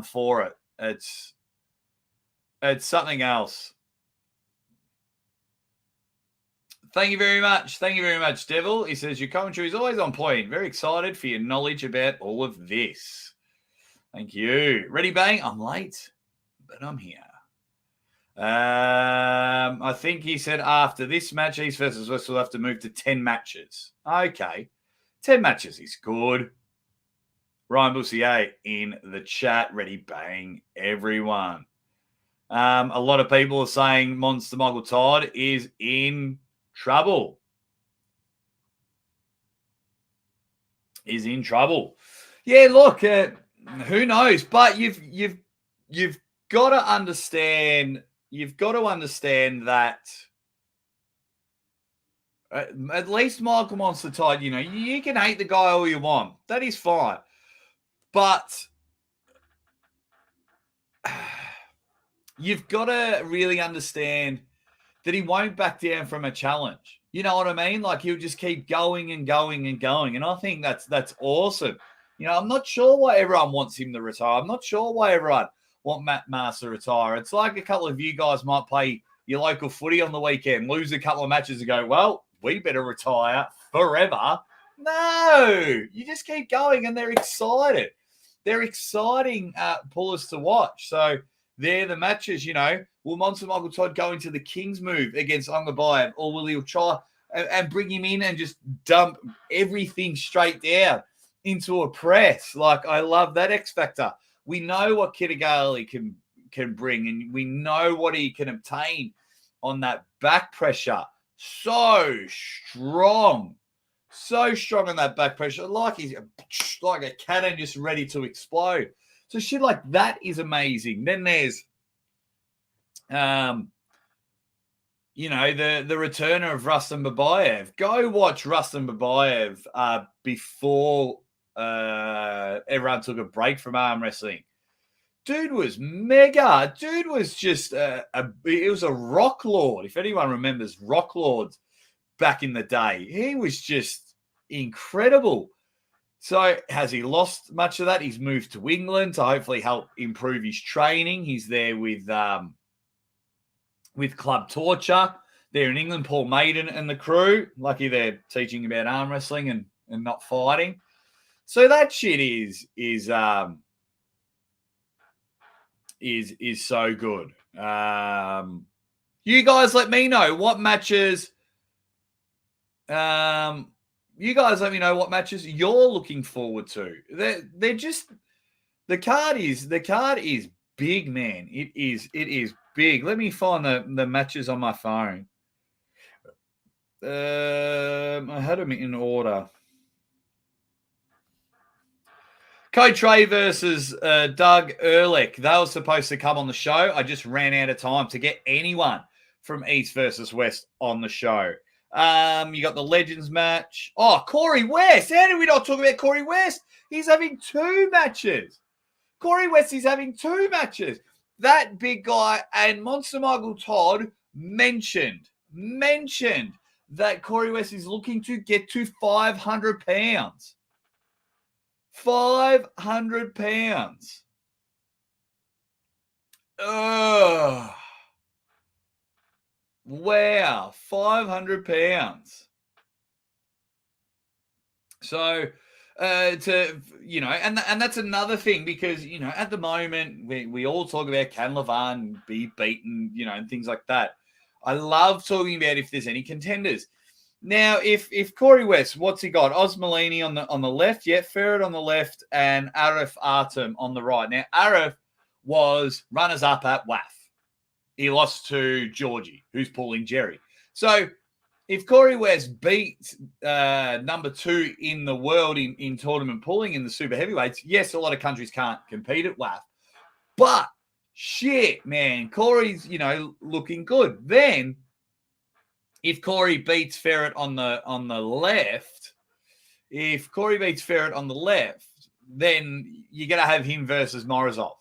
for it. It's something else. Thank you very much. Thank you very much, Devil. He says, your commentary is always on point. Very excited for your knowledge about all of this. Thank you. Ready, Bang? I'm late, but I'm here. I think he said after this match, East versus West will have to move to 10 matches. Okay. 10 matches is good. Ryan Bussier in the chat. Ready, bang, everyone. A lot of people are saying Monster Michael Todd is in trouble. Is in trouble. Yeah, look, who knows? But you've got to understand. You've got to understand that at least Michael Monster Todd. You know, you can hate the guy all you want. That is fine, but you've got to really understand that he won't back down from a challenge. You know what I mean? Like he'll just keep going and going and going. And I think that's awesome. You know, I'm not sure why everyone wants him to retire. I'm not sure why everyone want Matt Mars to retire. It's like a couple of you guys might play your local footy on the weekend, lose a couple of matches and go, well, we better retire forever. No, you just keep going and they're excited. They're exciting pullers to watch. So they're the matches, you know. Will Monster Michael Todd go into the Kings move against Ongabayev, or will he try and bring him in and just dump everything straight down into a press? Like, I love that X factor. We know what Kittigali can bring, and we know what he can obtain on that back pressure. So strong on that back pressure, like he's like a cannon just ready to explode. So shit like that is amazing. Then there's you know, the returner of Rustam Babayev. Go watch Rustam Babayev before everyone took a break from arm wrestling. Dude was mega. Dude was just it was a rock lord. If anyone remembers rock lords back in the day, he was just incredible. So has he lost much of that? He's moved to England to hopefully help improve his training. He's there with Club Torture. They're in England, Paul Maiden and the crew. Lucky they're teaching about arm wrestling and not fighting. So that shit is so good. You guys let me know what matches. You guys let me know what matches you're looking forward to. They're just the card is big, man. It is big. Let me find the matches on my phone. I had them in order. Code Trey versus Doug Ehrlich. They were supposed to come on the show. I just ran out of time to get anyone from East versus West on the show. You got the Legends match. Oh, Corey West. How did we not talk about Corey West? He's having 2 matches. Corey West is having 2 matches. That big guy and Monster Michael Todd mentioned that Corey West is looking to get to 500 pounds. 500 pounds. Oh. Wow, 500 pounds. So, and that's another thing because, you know, at the moment we all talk about can Levan be beaten, you know, and things like that. I love talking about if there's any contenders. Now, if Corey West, what's he got? Osmalini on the left, yeah, Ferret on the left, and Arif Artem on the right. Now, Arif was runners-up at WAF. He lost to Georgie, who's pulling Jerry. So if Corey West beats number 2 in the world in tournament pulling in the super heavyweights, yes, a lot of countries can't compete at WAF. But shit, man, Corey's, you know, looking good. Then if Corey beats Ferret on the left, then you're going to have him versus Morozov.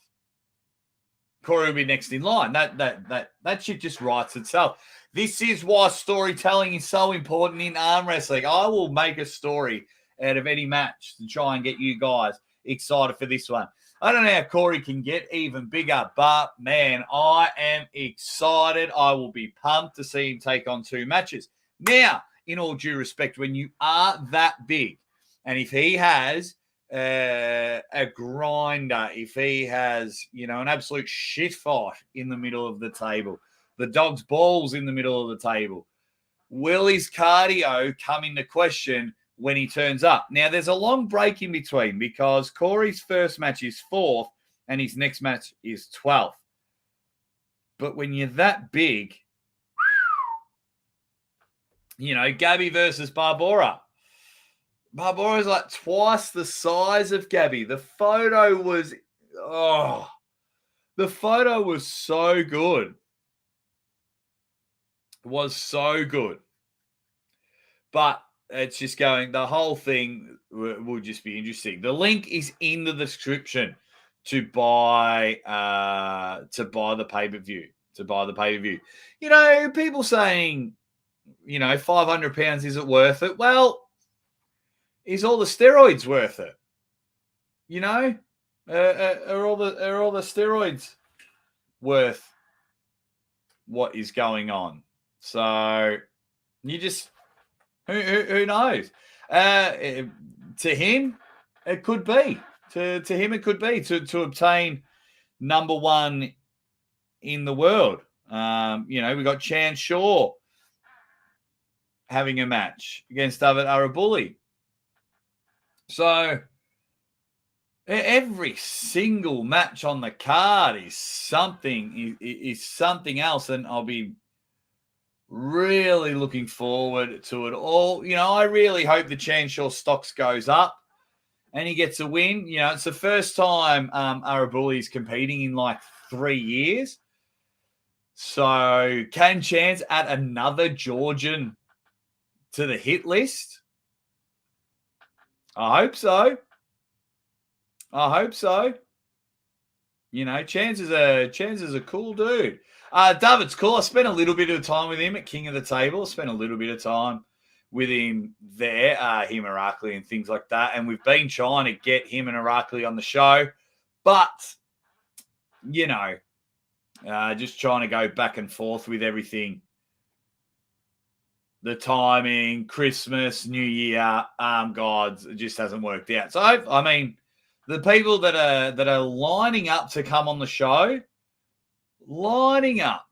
Corey will be next in line. That shit just writes itself. This is why storytelling is so important in arm wrestling. I will make a story out of any match to try and get you guys excited for this one. I don't know how Corey can get even bigger, but, man, I am excited. I will be pumped to see him take on 2 matches. Now, in all due respect, when you are that big, and if he has a grinder, if he has, you know, an absolute shit fight in the middle of the table, the dog's balls in the middle of the table, will his cardio come into question when he turns up. Now, there's a long break in between because Corey's first match is 4th and his next match is 12th. But when you're that big, you know, Gabby versus Barbora. Barbora's like twice the size of Gabby. The photo was so good. It was so good. But it's just going, the whole thing will just be interesting. The link is in the description to buy the pay-per-view. You know, people saying, you know, 500 pounds, is it worth it? Well, is all the steroids worth it? You know, are all the steroids worth what is going on? So you just, who knows? To him, it could be. To him, it could be to obtain number 1 in the world. You know, we got Chance Shaw having a match against David Arabuli. So every single match on the card is something else, and I'll be really looking forward to it all. You know, I really hope the Chance Shaw stocks goes up and he gets a win. You know, it's the first time Arabuli's competing in like 3 years. So can Chance add another Georgian to the hit list? I hope so. You know, Chance is a cool dude. David's cool. I spent a little bit of time with him at King of the Table. Spent a little bit of time with him there, him and Irakli and things like that. And we've been trying to get him and Irakli on the show. But, you know, just trying to go back and forth with everything. The timing, Christmas, New Year, ArmGods, it just hasn't worked out. So, I mean, the people that are lining up to come on the show, lining up.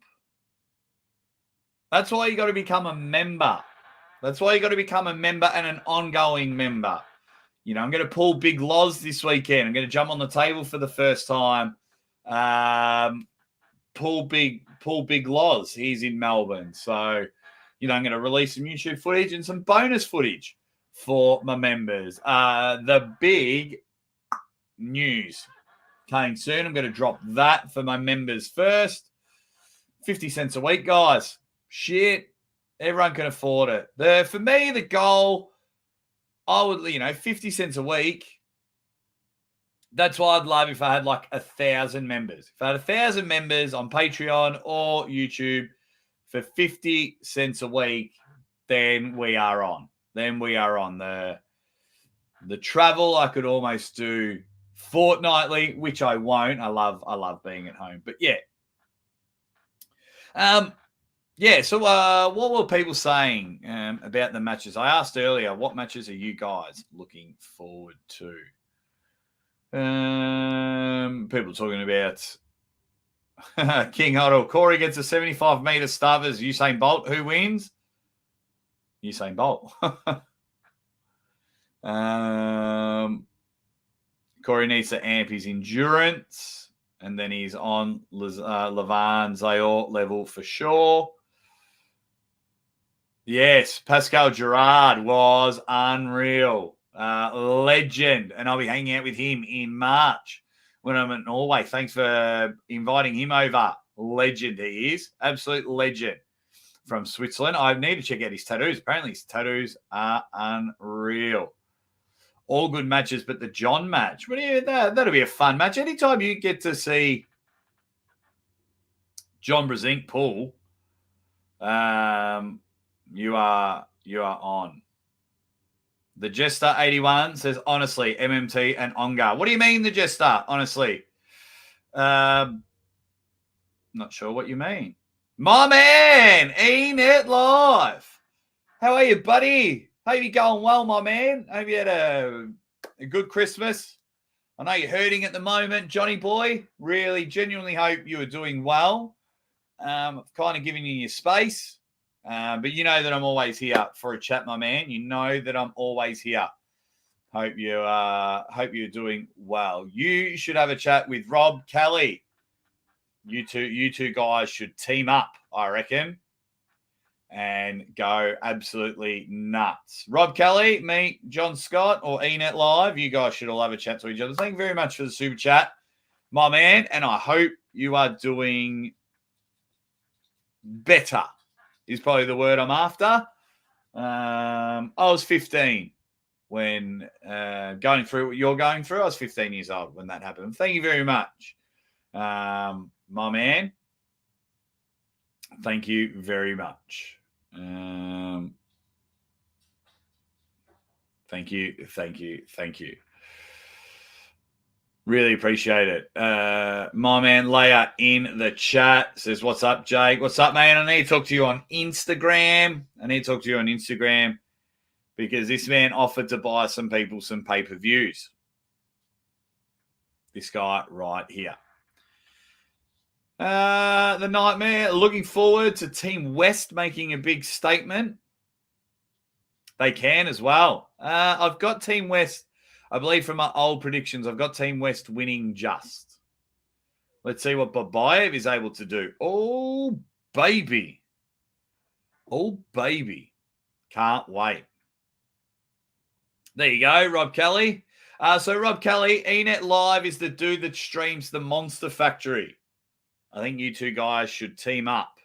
That's why you got to become a member. That's why you got to become a member and an ongoing member. You know, I'm going to pull Big Loz this weekend. I'm going to jump on the table for the first time. Pull Big Loz. He's in Melbourne. So, you know, I'm going to release some YouTube footage and some bonus footage for my members. The big news coming soon. I'm going to drop that for my members first. 50 cents a week, guys. Shit. Everyone can afford it. For me, the goal, I would, 50 cents a week. That's what I'd love if I had like 1,000 members. If I had 1,000 members on Patreon or YouTube for 50 cents a week, then we are on. The travel I could almost do fortnightly, which I won't. I love being at home. But yeah. So what were people saying about the matches? I asked earlier, what matches are you guys looking forward to? People talking about King Otto. Corey gets a 75-meter start as Usain Bolt. Who wins? Usain Bolt. Corey needs to amp his endurance, and then he's on Levan Zayor level for sure. Yes, Pascal Gerard was unreal. Legend. And I'll be hanging out with him in March when I'm at Norway. Thanks for inviting him over. Legend he is. Absolute legend from Switzerland. I need to check out his tattoos. Apparently his tattoos are unreal. All good matches, but the John match. But yeah, that'll be a fun match. Anytime you get to see John Brezink pull, you are on. The Jester 81 says, honestly, MMT and Ongar. What do you mean, the Jester? Honestly. Not sure what you mean. My man, Enet Live. How are you, buddy? Hope you're going well, my man. Hope you had a good Christmas. I know you're hurting at the moment, Johnny boy. Really, genuinely hope you are doing well. I've kind of given you your space. But you know that I'm always here for a chat, my man. You know that I'm always here. Hope you're doing well. You should have a chat with Rob Kelly. You two guys should team up, I reckon, and go absolutely nuts. Rob Kelly, me, John Scott, or eNet Live, you guys should all have a chat to each other. Thank you very much for the super chat, my man, and I hope you are doing better, is probably the word I'm after. I was 15 when going through what you're going through. I was 15 years old when that happened. Thank you very much, my man. Thank you very much. Thank you. Really appreciate it. My man Leia in the chat says, "What's up, Jake? What's up, man? I need to talk to you on Instagram. Because this man offered to buy some people some pay-per-views. This guy right here. The Nightmare, looking forward to Team West making a big statement. They can as well. I've got Team West, I believe from my old predictions, I've got Team West winning just. Let's see what Babayev is able to do. Oh, baby. Can't wait. There you go, Rob Kelly. So Rob Kelly, eNet Live is the dude that streams the Monster Factory. I think you two guys should team up.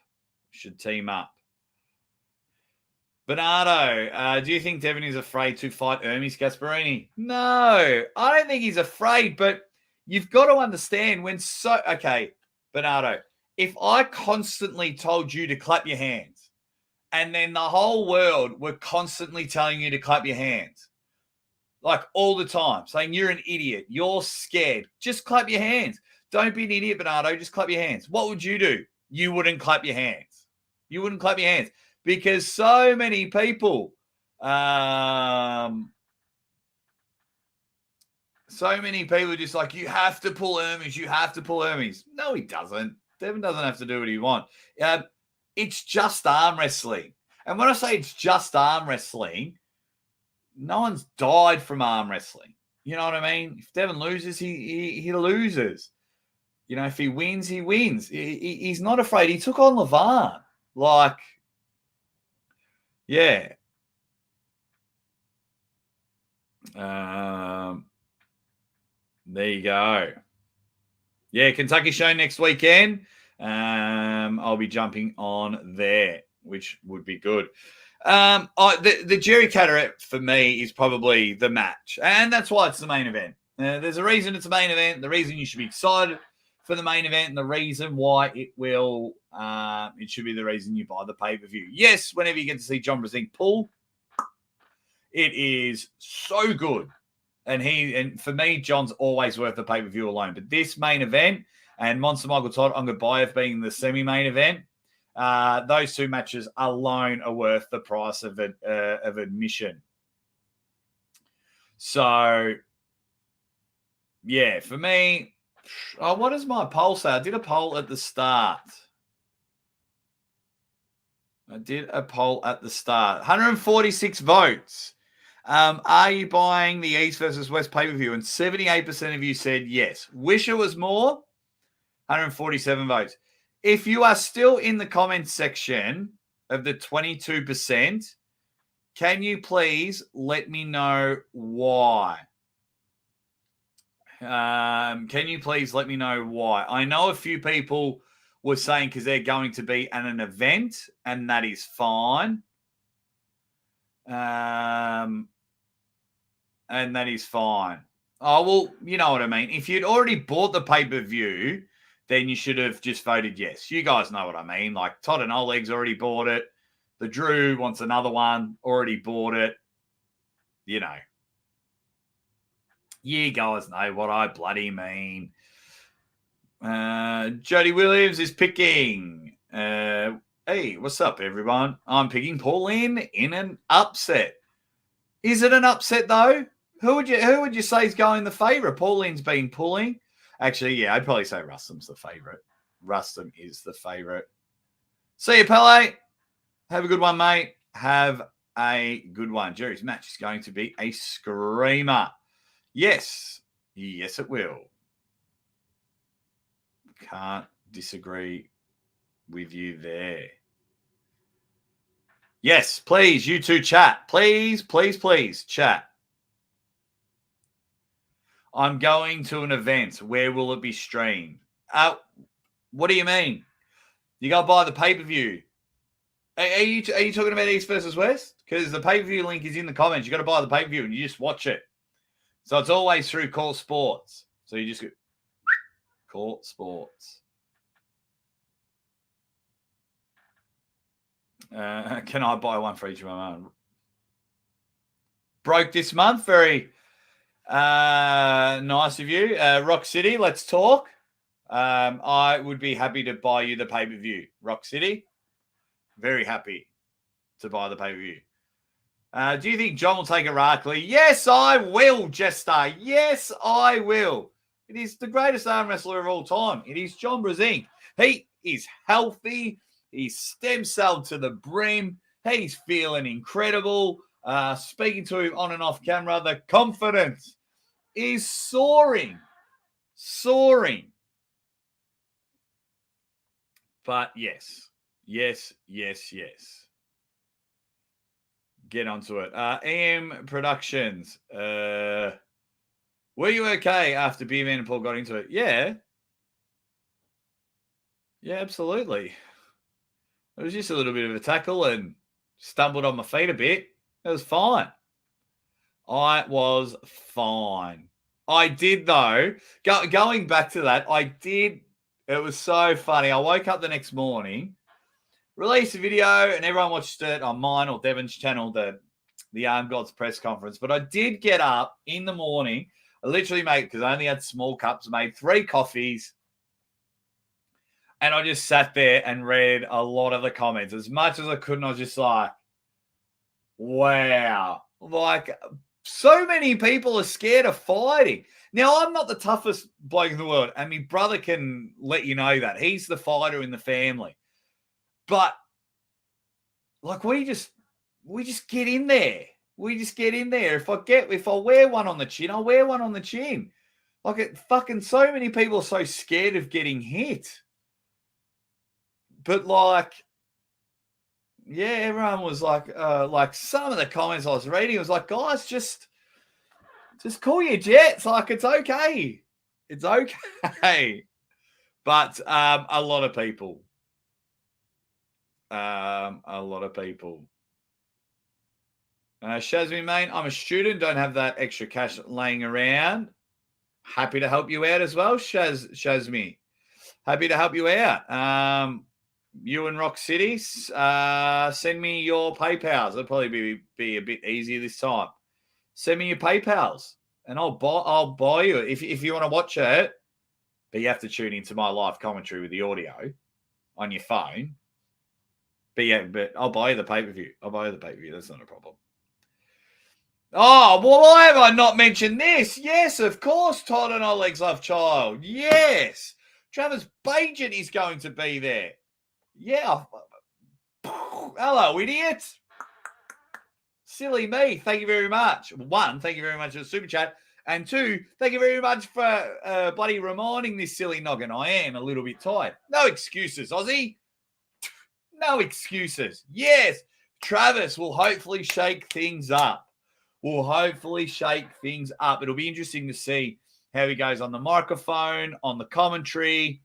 Bernardo, do you think Devin is afraid to fight Hermes Gasparini? No, I don't think he's afraid, but you've got to understand Bernardo, if I constantly told you to clap your hands and then the whole world were constantly telling you to clap your hands, like all the time, saying you're an idiot, you're scared, just clap your hands. Don't be an idiot, Bernardo, just clap your hands. What would you do? You wouldn't clap your hands. Because so many people are just like, you have to pull Hermes. No, he doesn't. Devin doesn't have to do what he wants. It's just arm wrestling. And when I say it's just arm wrestling, no one's died from arm wrestling. You know what I mean? If Devin loses, he loses. You know, if he wins, he wins. He's not afraid. He took on Levan. Yeah. There you go. Yeah, Kentucky show next weekend. I'll be jumping on there, which would be good. The Jerry Cataract for me is probably the match, and that's why it's the main event. There's a reason it's a main event. The reason you should be excited for the main event, and the reason why it should be the reason you buy the pay-per-view. Yes, whenever you get to see John Brasink pull, it is so good. And for me, John's always worth the pay-per-view alone. But this main event and Monster Michael Todd on Goodbye being the semi-main event, those two matches alone are worth the price of admission. So, yeah, for me, what does my poll say? I did a poll at the start. 146 votes. Are you buying the East versus West pay-per-view? And 78% of you said yes. Wish it was more. 147 votes. If you are still in the comments section of the 22%, can you please let me know why? Can you please let me know why? I know a few people were saying because they're going to be at an event, and that is fine. And that is fine. Oh, well, you know what I mean. If you'd already bought the pay-per-view, then you should have just voted yes. You guys know what I mean. Like Todd and Oleg's already bought it. The Drew wants another one, already bought it. You know. You guys know what I bloody mean. Jody Williams is picking. Hey, what's up, everyone? I'm picking Pauline in an upset. Is it an upset, though? Who would you say is going the favourite? Pauline's been pulling. Actually, yeah, I'd probably say Rustam's the favourite. Rustam is the favourite. See you, Pele. Have a good one, mate. Have a good one. Jerry's match is going to be a screamer. Yes. Yes, it will. Can't disagree with you there. Yes, please, you two chat. Please, please, please, chat. I'm going to an event. Where will it be streamed? What do you mean? You got to buy the pay-per-view. Are you talking about East versus West? Because the pay-per-view link is in the comments. You got to buy the pay-per-view and you just watch it. So it's always through Court Sports. So you just go Court Sports. Can I buy one for each of my own? Broke this month. Very nice of you. Rock City, let's talk. I would be happy to buy you the pay-per-view. Rock City, very happy to buy the pay-per-view. Do you think John will take Irakli? Yes, I will, Jester. Yes, I will. It is the greatest arm wrestler of all time. It is John Brzezinski. He is healthy. He's stem cell to the brim. He's feeling incredible. Speaking to him on and off camera, the confidence is soaring. Soaring. But yes. Get onto it. AM Productions. Were you okay after B-Man and Paul got into it? Yeah. Yeah, absolutely. It was just a little bit of a tackle and stumbled on my feet a bit. It was fine. I was fine. I did, though. Going back to that, I did. It was so funny. I woke up the next morning, released a video, and everyone watched it on mine or Devon's channel, the ArmGods press conference. But I did get up in the morning. I literally made, because I only had small cups, made 3 coffees. And I just sat there and read a lot of the comments. As much as I could, and I was just like, wow. Like, so many people are scared of fighting. Now, I'm not the toughest bloke in the world, and my brother can let you know that. He's the fighter in the family. But, like, we just get in there. We just get in there. If I wear one on the chin, I'll wear one on the chin. Like, fucking so many people are so scared of getting hit. But, like, yeah, everyone was like some of the comments I was reading was like, guys, just call your jets. Like, it's okay. It's okay. But a lot of people. Shazmi, mate, I'm a student. Don't have that extra cash laying around. Happy to help you out as well, Shazmi. Happy to help you out. You in Rock City, send me your PayPals. It'll probably be a bit easier this time. Send me your PayPals, and I'll buy you if you want to watch it. But you have to tune into my live commentary with the audio on your phone. But yeah, I'll buy you the pay-per-view. That's not a problem. Oh, well, why have I not mentioned this? Yes, of course, Todd and Oleg's love child. Yes. Travis Bajan is going to be there. Yeah. Hello, idiot. Silly me. Thank you very much. 1, thank you very much for the super chat. And 2, thank you very much for bloody reminding this silly noggin. I am a little bit tired. No excuses, Aussie. No excuses. Yes, Travis will hopefully shake things up. It'll be interesting to see how he goes on the microphone, on the commentary.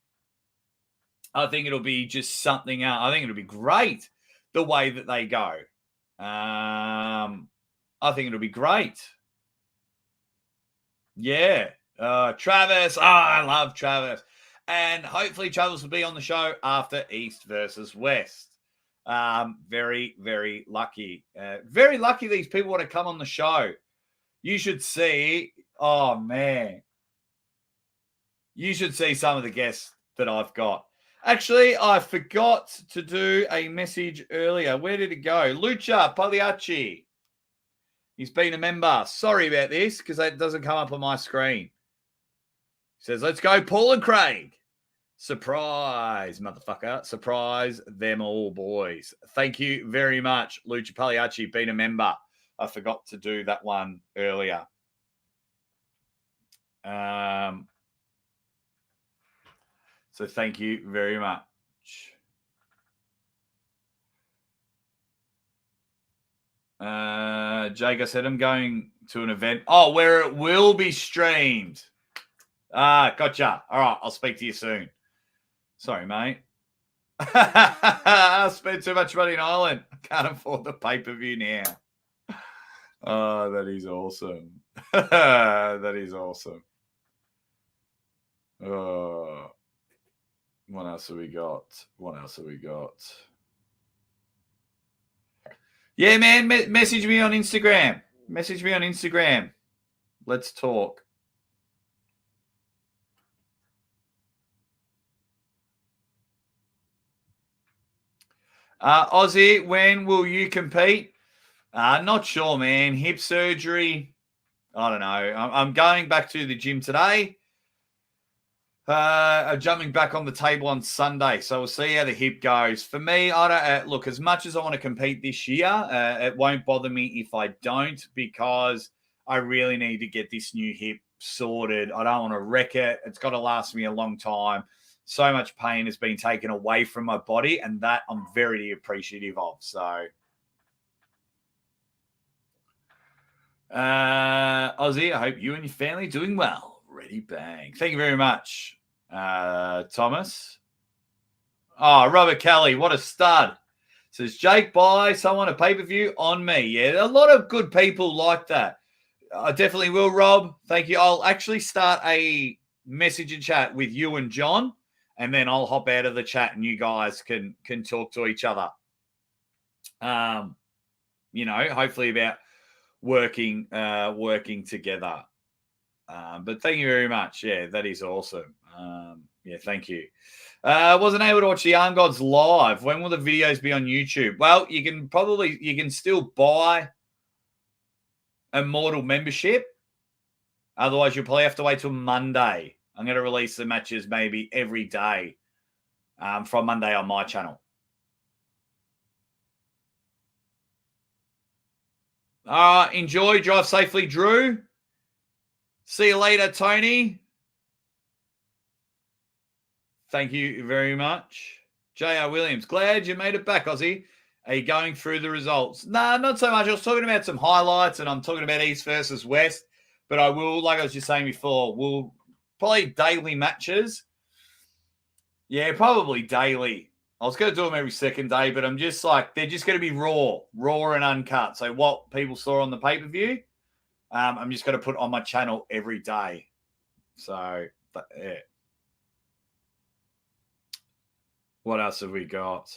I think it'll be just something else. I think it'll be great the way that they go. I think it'll be great. Yeah. Travis. I love Travis. And hopefully Travis will be on the show after East versus West. Very, very lucky. Very lucky these people want to come on the show. You should see, oh, man. You should see some of the guests that I've got. Actually, I forgot to do a message earlier. Where did it go? Lucha Pagliacci. He's been a member. Sorry about this because that doesn't come up on my screen. He says, let's go, Paul and Craig. Surprise, motherfucker. Surprise them all, boys. Thank you very much, Lucha Pagliacci, being a member. I forgot to do that one earlier. So thank you very much. Jake, I said I'm going to an event. Oh, where it will be streamed. Gotcha. All right, I'll speak to you soon. Sorry, mate. I spent too much money in Ireland. I can't afford the pay-per-view now. Oh, that is awesome. That is awesome. What else have we got? Yeah, man, message me on Instagram. Let's talk. Aussie, when will you compete? Not sure, man. Hip surgery. I don't know. I'm going back to the gym today. I'm jumping back on the table on Sunday, so we'll see how the hip goes. For me, I don't look, as much as I want to compete this year. It won't bother me if I don't, because I really need to get this new hip sorted. I don't want to wreck it. It's got to last me a long time. So much pain has been taken away from my body, and that I'm very appreciative of. So, Ozzy, I hope you and your family are doing well. Ready, bang. Thank you very much, Thomas. Oh, Robert Kelly, what a stud. Says, Jake, buy someone a pay-per-view on me. Yeah, a lot of good people like that. I definitely will, Rob. Thank you. I'll actually start a message and chat with you and John, and then I'll hop out of the chat and you guys can talk to each other. Hopefully about working together. But thank you very much. Yeah, that is awesome. Thank you. Wasn't able to watch the ArmGods live. When will the videos be on YouTube? Well, you can still buy Immortal membership. Otherwise, you'll probably have to wait till Monday. I'm going to release the matches maybe every day from Monday on my channel. Enjoy. Drive safely, Drew. See you later, Tony. Thank you very much. J.R. Williams, glad you made it back, Aussie. Are you going through the results? Nah, not so much. I was talking about some highlights, and I'm talking about East versus West. But I will, like I was just saying before, we'll probably daily matches. Yeah, probably daily. I was going to do them every second day, but I'm just like, they're just going to be raw and uncut. So what people saw on the pay-per-view, I'm just going to put on my channel every day. So, yeah. What else have we got?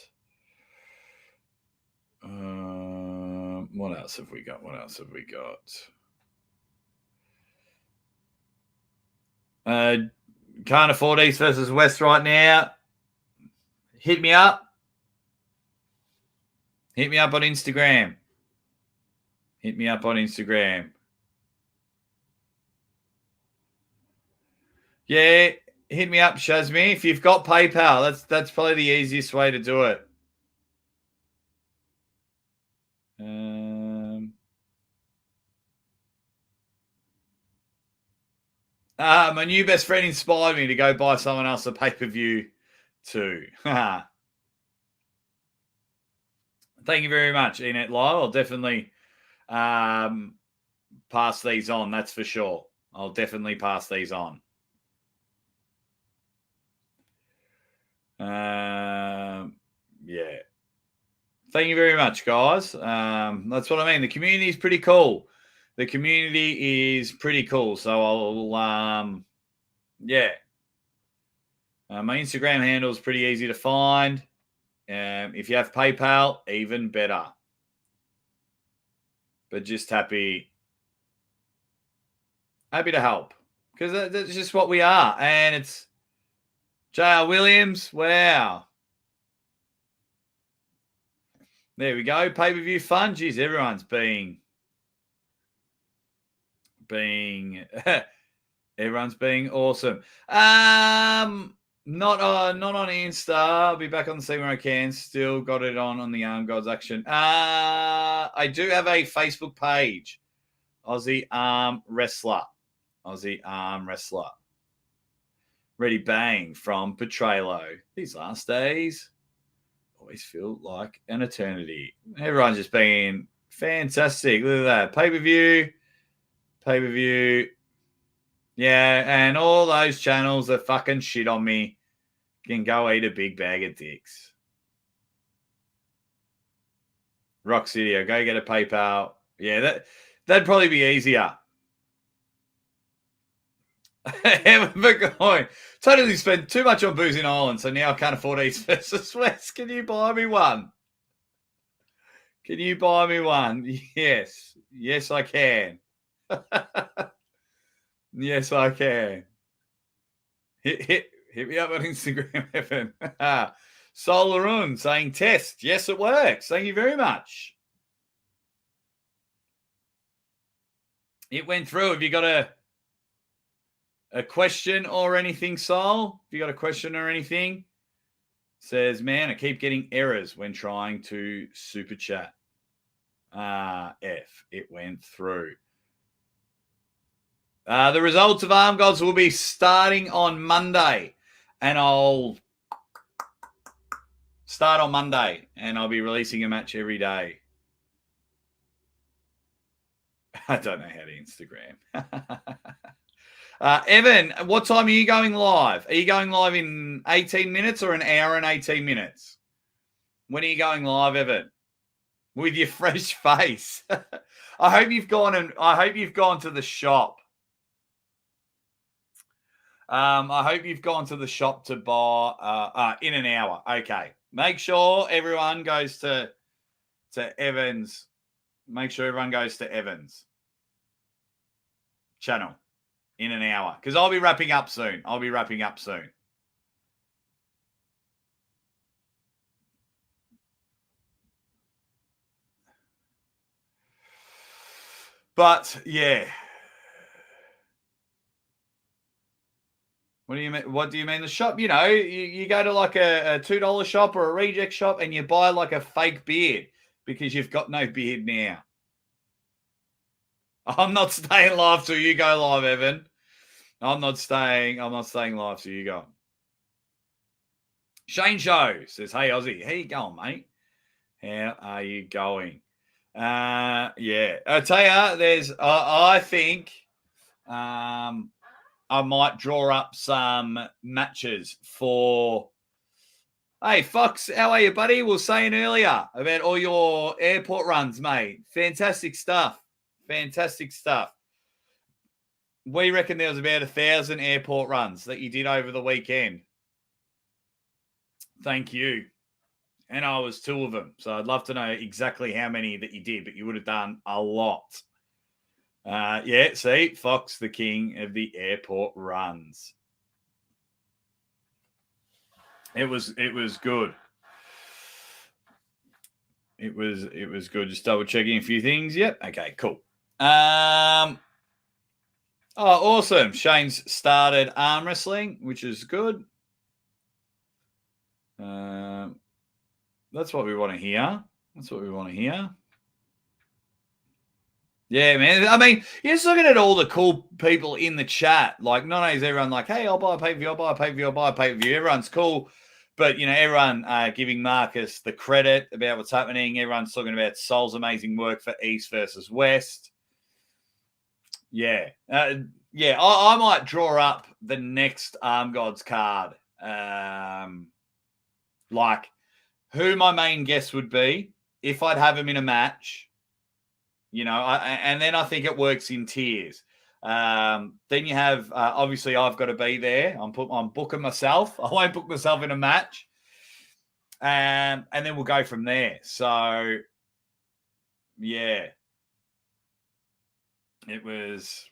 What else have we got? Can't afford East versus West right now. Hit me up. Hit me up on Instagram. Yeah, hit me up, Shazmi. If you've got PayPal, that's probably the easiest way to do it. My new best friend inspired me to go buy someone else a pay-per-view too. Thank you very much, Enet Live. I'll definitely pass these on, that's for sure. I'll definitely pass these on. Yeah. Thank you very much, guys. That's what I mean. The community is pretty cool. So I'll, yeah. My Instagram handle is pretty easy to find. If you have PayPal, even better. But just happy to help, because that's just what we are. And it's J.R. Williams. Wow. There we go. Pay-per-view fun. Geez, everyone's being everyone's being awesome. Not on Insta. I'll be back on the scene when I can. Still got it on the ArmGods action. I do have a Facebook page. Aussie Arm Wrestler. Aussie Arm Wrestler. Ready Bang from Petrelo. These last days always feel like an eternity. Everyone's just being fantastic. Look at that. Pay-per-view. Yeah, and all those channels that fucking shit on me can go eat a big bag of dicks. Rock City, I'll go get a PayPal. Yeah, that'd probably be easier. Totally spent too much on booze in Ireland, so now I can't afford East versus West. Can you buy me one? Yes. Yes, I can. Yes, I can. Hit me up on Instagram, Evan. Solarun saying test. Yes, it works. Thank you very much. It went through. Have you got a question or anything, Sol? Have you got a question or anything? Says, man, I keep getting errors when trying to super chat. It went through. The results of ArmGods will be starting on Monday, and I'll start on Monday, and I'll be releasing a match every day. I don't know how to Instagram. Evan, what time are you going live? Are you going live in 18 minutes or an hour and 18 minutes? When are you going live, Evan? With your fresh face. I hope you've gone to the shop. I hope you've gone to the shop to buy in an hour. Okay. Make sure everyone goes to Evan's. Make sure everyone goes to Evan's channel in an hour, because I'll be wrapping up soon. But yeah. What do you mean? What do you mean the shop? You know, you go to like a $2 shop or a reject shop and you buy like a fake beard because you've got no beard now. I'm not staying live till you go live, Evan. I'm not staying live till you go. Shane Show says, "Hey Aussie, how you going, mate? How are you going?" Yeah, I tell you, I think, I might draw up some matches for. Hey, Fox, how are you, buddy? We were saying earlier about all your airport runs, mate. Fantastic stuff. We reckon there was about 1,000 airport runs that you did over the weekend. Thank you. And I was 2 of them. So I'd love to know exactly how many that you did, but you would have done a lot. Yeah, see, Fox, the king of the airport runs. It was good. It was good. Just double checking a few things. Yep. Okay, cool. Oh, awesome. Shane's started arm wrestling, which is good. That's what we want to hear. Yeah, man. I mean, you're just looking at all the cool people in the chat. Like, not only is everyone like, hey, I'll buy a pay-per-view, Everyone's cool. But, you know, everyone giving Marcus the credit about what's happening. Everyone's talking about Sol's amazing work for East versus West. Yeah. I might draw up the next ArmGods card. Like, who my main guest would be, if I'd have him in a match. You know, and then I think it works in tiers. Then you have, obviously, I've got to be there. I'm booking myself. I won't book myself in a match. And then we'll go from there. So, yeah. It was...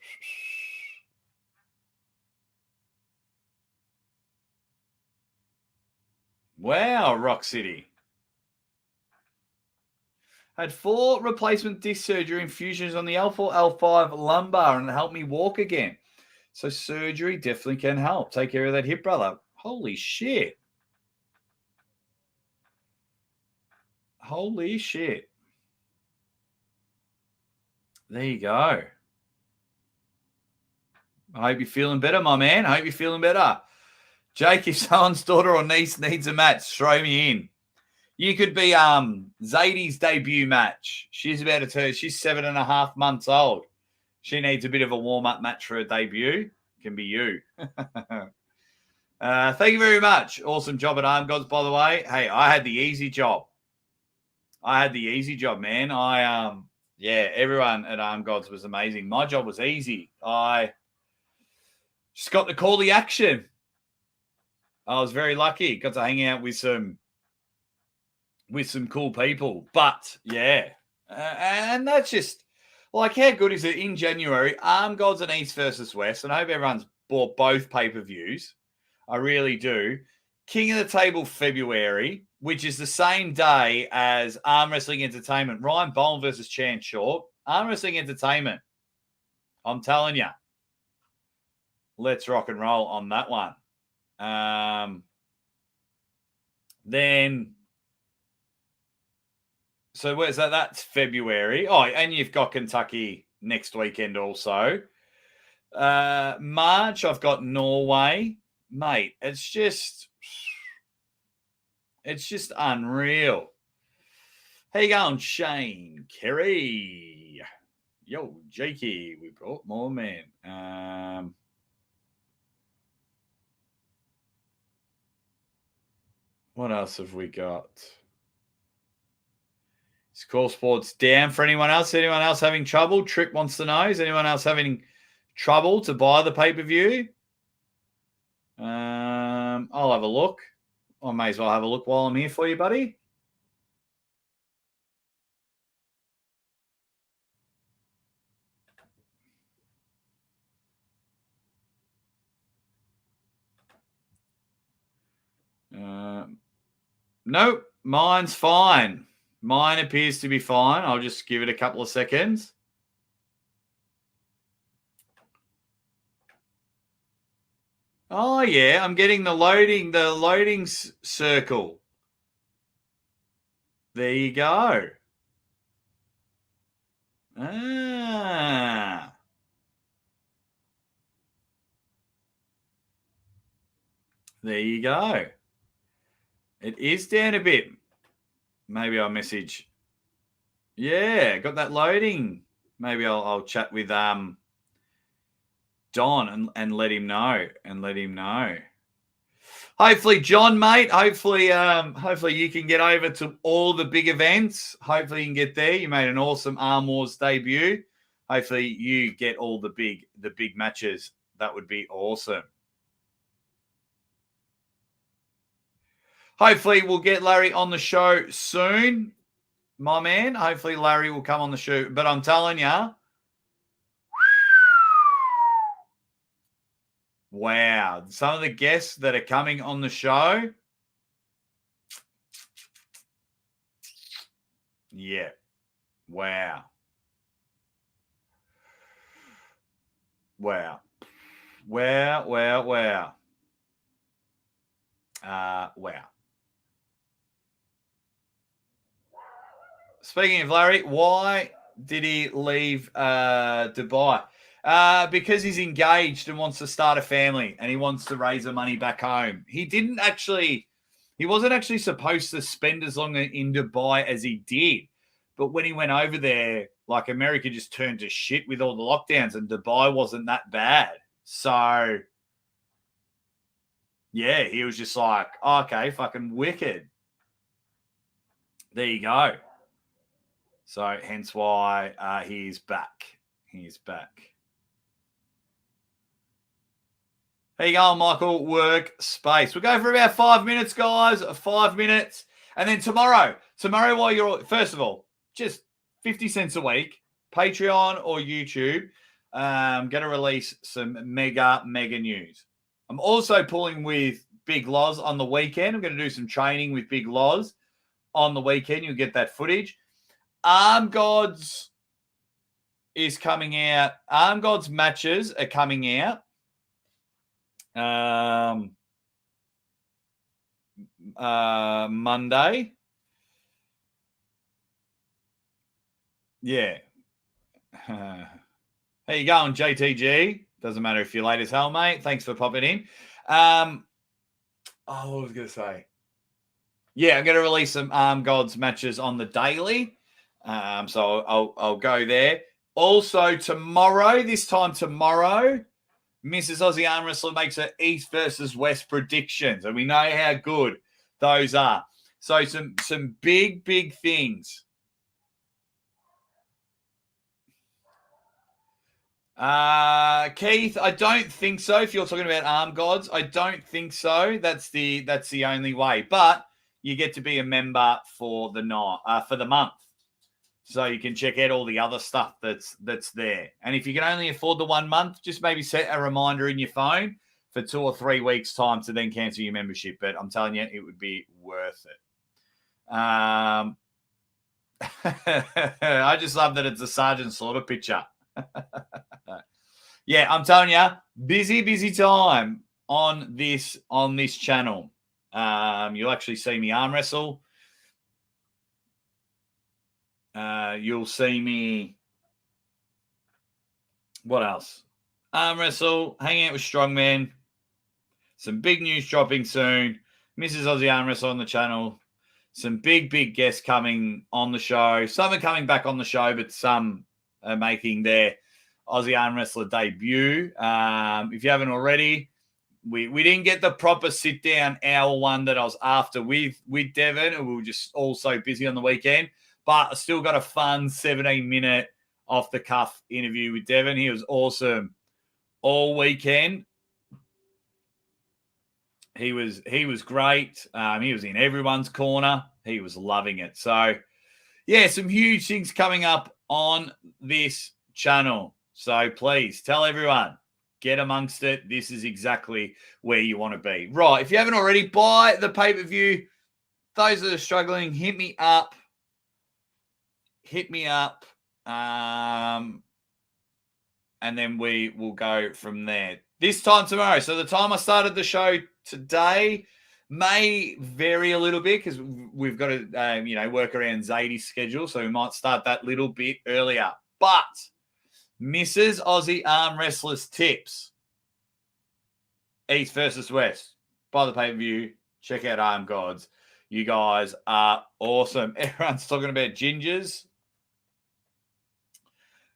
Wow, Rock City. Had 4 replacement disc surgery infusions on the L4, L5 lumbar, and it helped me walk again. So surgery definitely can help. Take care of that hip, brother. Holy shit. Holy shit. There you go. I hope you're feeling better, my man. I hope you're feeling better. Jake, if someone's daughter or niece needs a match, throw me in. You could be Zadie's debut match. She's about to turn, she's 7.5 months old. She needs a bit of a warm-up match for her debut. Can be you. Thank you very much. Awesome job at ArmGods, by the way. Hey, I had the easy job. Man. Everyone at ArmGods was amazing. My job was easy. I just got to call the action. I was very lucky. Got to hang out with some cool people. But yeah, and that's just like, how good is it in January? ArmGods and East versus West, and I hope everyone's bought both pay-per-views. I really do. King of the Table February, which is the same day as Arm Wrestling Entertainment. Ryan Bowen versus Chan Short. Arm Wrestling Entertainment. I'm telling you. Let's rock and roll on that one. So where's that? That's February. Oh, and you've got Kentucky next weekend also. March, I've got Norway. Mate, it's just unreal. How you going, Shane Kerry? Yo, Jakey, we brought more men. What else have we got? Is Core Sports down for anyone else? Anyone else having trouble? Trick wants to know. Is anyone else having trouble to buy the pay-per-view? I'll have a look. I may as well have a look while I'm here for you, buddy. Nope, mine's fine. Mine appears to be fine. I'll just give it a couple of seconds. Oh, yeah, I'm getting the loading circle. There you go. There you go. It is down a bit. Maybe I'll message. Yeah, got that loading. Maybe I'll chat with Don and let him know. Hopefully, John, mate. Hopefully you can get over to all the big events. Hopefully you can get there. You made an awesome Arm Wars debut. Hopefully you get all the big matches. That would be awesome. Hopefully we'll get Larry on the show soon, my man. Hopefully Larry will come on the show. But I'm telling you, wow, some of the guests that are coming on the show. Yeah. Wow. Wow. Speaking of Larry, why did he leave Dubai? Because he's engaged and wants to start a family and he wants to raise the money back home. He wasn't actually supposed to spend as long in Dubai as he did. But when he went over there, like, America just turned to shit with all the lockdowns and Dubai wasn't that bad. So, yeah, he was just like, oh, okay, fucking wicked. There you go. So, hence why he's back. How you going, Michael? Workspace. We'll go for about 5 minutes, guys. 5 minutes. And then tomorrow while you're, first of all, just 50 cents a week, Patreon or YouTube, going to release some mega news. I'm also pulling with Big Loz on the weekend. I'm going to do some training with Big Loz on the weekend. You'll get that footage. ArmGods is coming out. ArmGods matches are coming out. Monday. Yeah. How you going, JTG? Doesn't matter if you're late as hell, mate. Thanks for popping in. What was I going to say? Yeah, I'm going to release some ArmGods matches on the daily. So I'll go there. Also, this time tomorrow, Mrs. Aussie Arm Wrestler makes her East versus West predictions, and we know how good those are. So some big things. Keith, I don't think so. If you're talking about ArmGods, I don't think so. That's the only way. But you get to be a member for the month. So you can check out all the other stuff that's there. And if you can only afford the 1 month, just maybe set a reminder in your phone for 2 or 3 weeks' time to then cancel your membership. But I'm telling you, it would be worth it. I just love that it's a Sergeant Slaughter picture. Yeah, I'm telling you, busy time on this channel. You'll actually see me arm wrestle. You'll see me. What else? Arm wrestle, hang out with strongmen. Some big news dropping soon. Mrs. Aussie Arm Wrestle on the channel. Some big guests coming on the show. Some are coming back on the show, but some are making their Aussie Arm Wrestler debut. If you haven't already, we didn't get the proper sit down hour one that I was after with Devon, and we were just all so busy on the weekend. But I still got a fun 17-minute off the cuff interview with Devon. He was awesome all weekend. He was great. He was in everyone's corner. He was loving it. So, yeah, some huge things coming up on this channel. So please tell everyone, get amongst it. This is exactly where you want to be. Right, if you haven't already, buy the pay-per-view. Those that are struggling, hit me up. And then we will go from there. This time tomorrow. So the time I started the show today may vary a little bit because we've got to, work around Zadie's schedule. So we might start that little bit earlier. But Mrs. Aussie Arm Wrestlers tips. East versus West. Buy the pay-per-view. Check out ArmGods. You guys are awesome. Everyone's talking about gingers,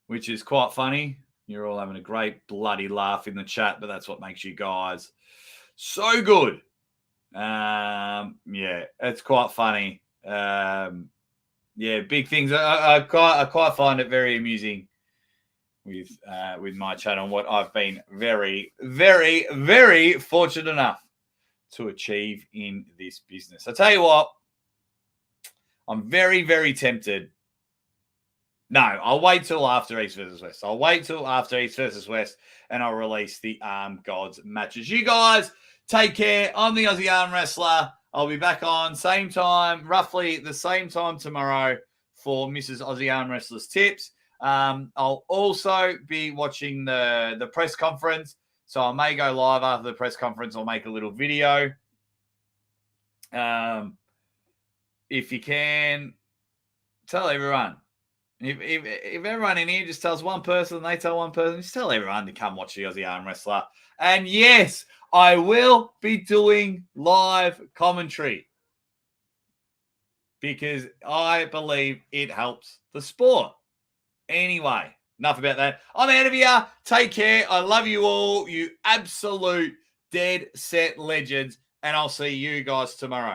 which is quite funny. You're all having a great bloody laugh in the chat, but that's what makes you guys so good. Yeah, it's quite funny. Yeah, big things. I quite find it very amusing with my channel and what I've been very fortunate enough to achieve in this business. I tell you what, I'm very tempted. No, I'll wait till after East versus West. I'll wait till after East versus West, and I'll release the ArmGods matches. You guys take care. I'm the Aussie Arm Wrestler. I'll be back on same time, roughly the same time tomorrow for Mrs. Aussie Arm Wrestlers tips. I'll also be watching the press conference, so I may go live after the press conference. I'll make a little video. If you can, tell everyone. If everyone in here just tells one person and they tell one person, just tell everyone to come watch the Aussie Arm Wrestler. And yes, I will be doing live commentary because I believe it helps the sport. Anyway, enough about that. I'm out of here. Take care. I love you all. You absolute dead set legends. And I'll see you guys tomorrow.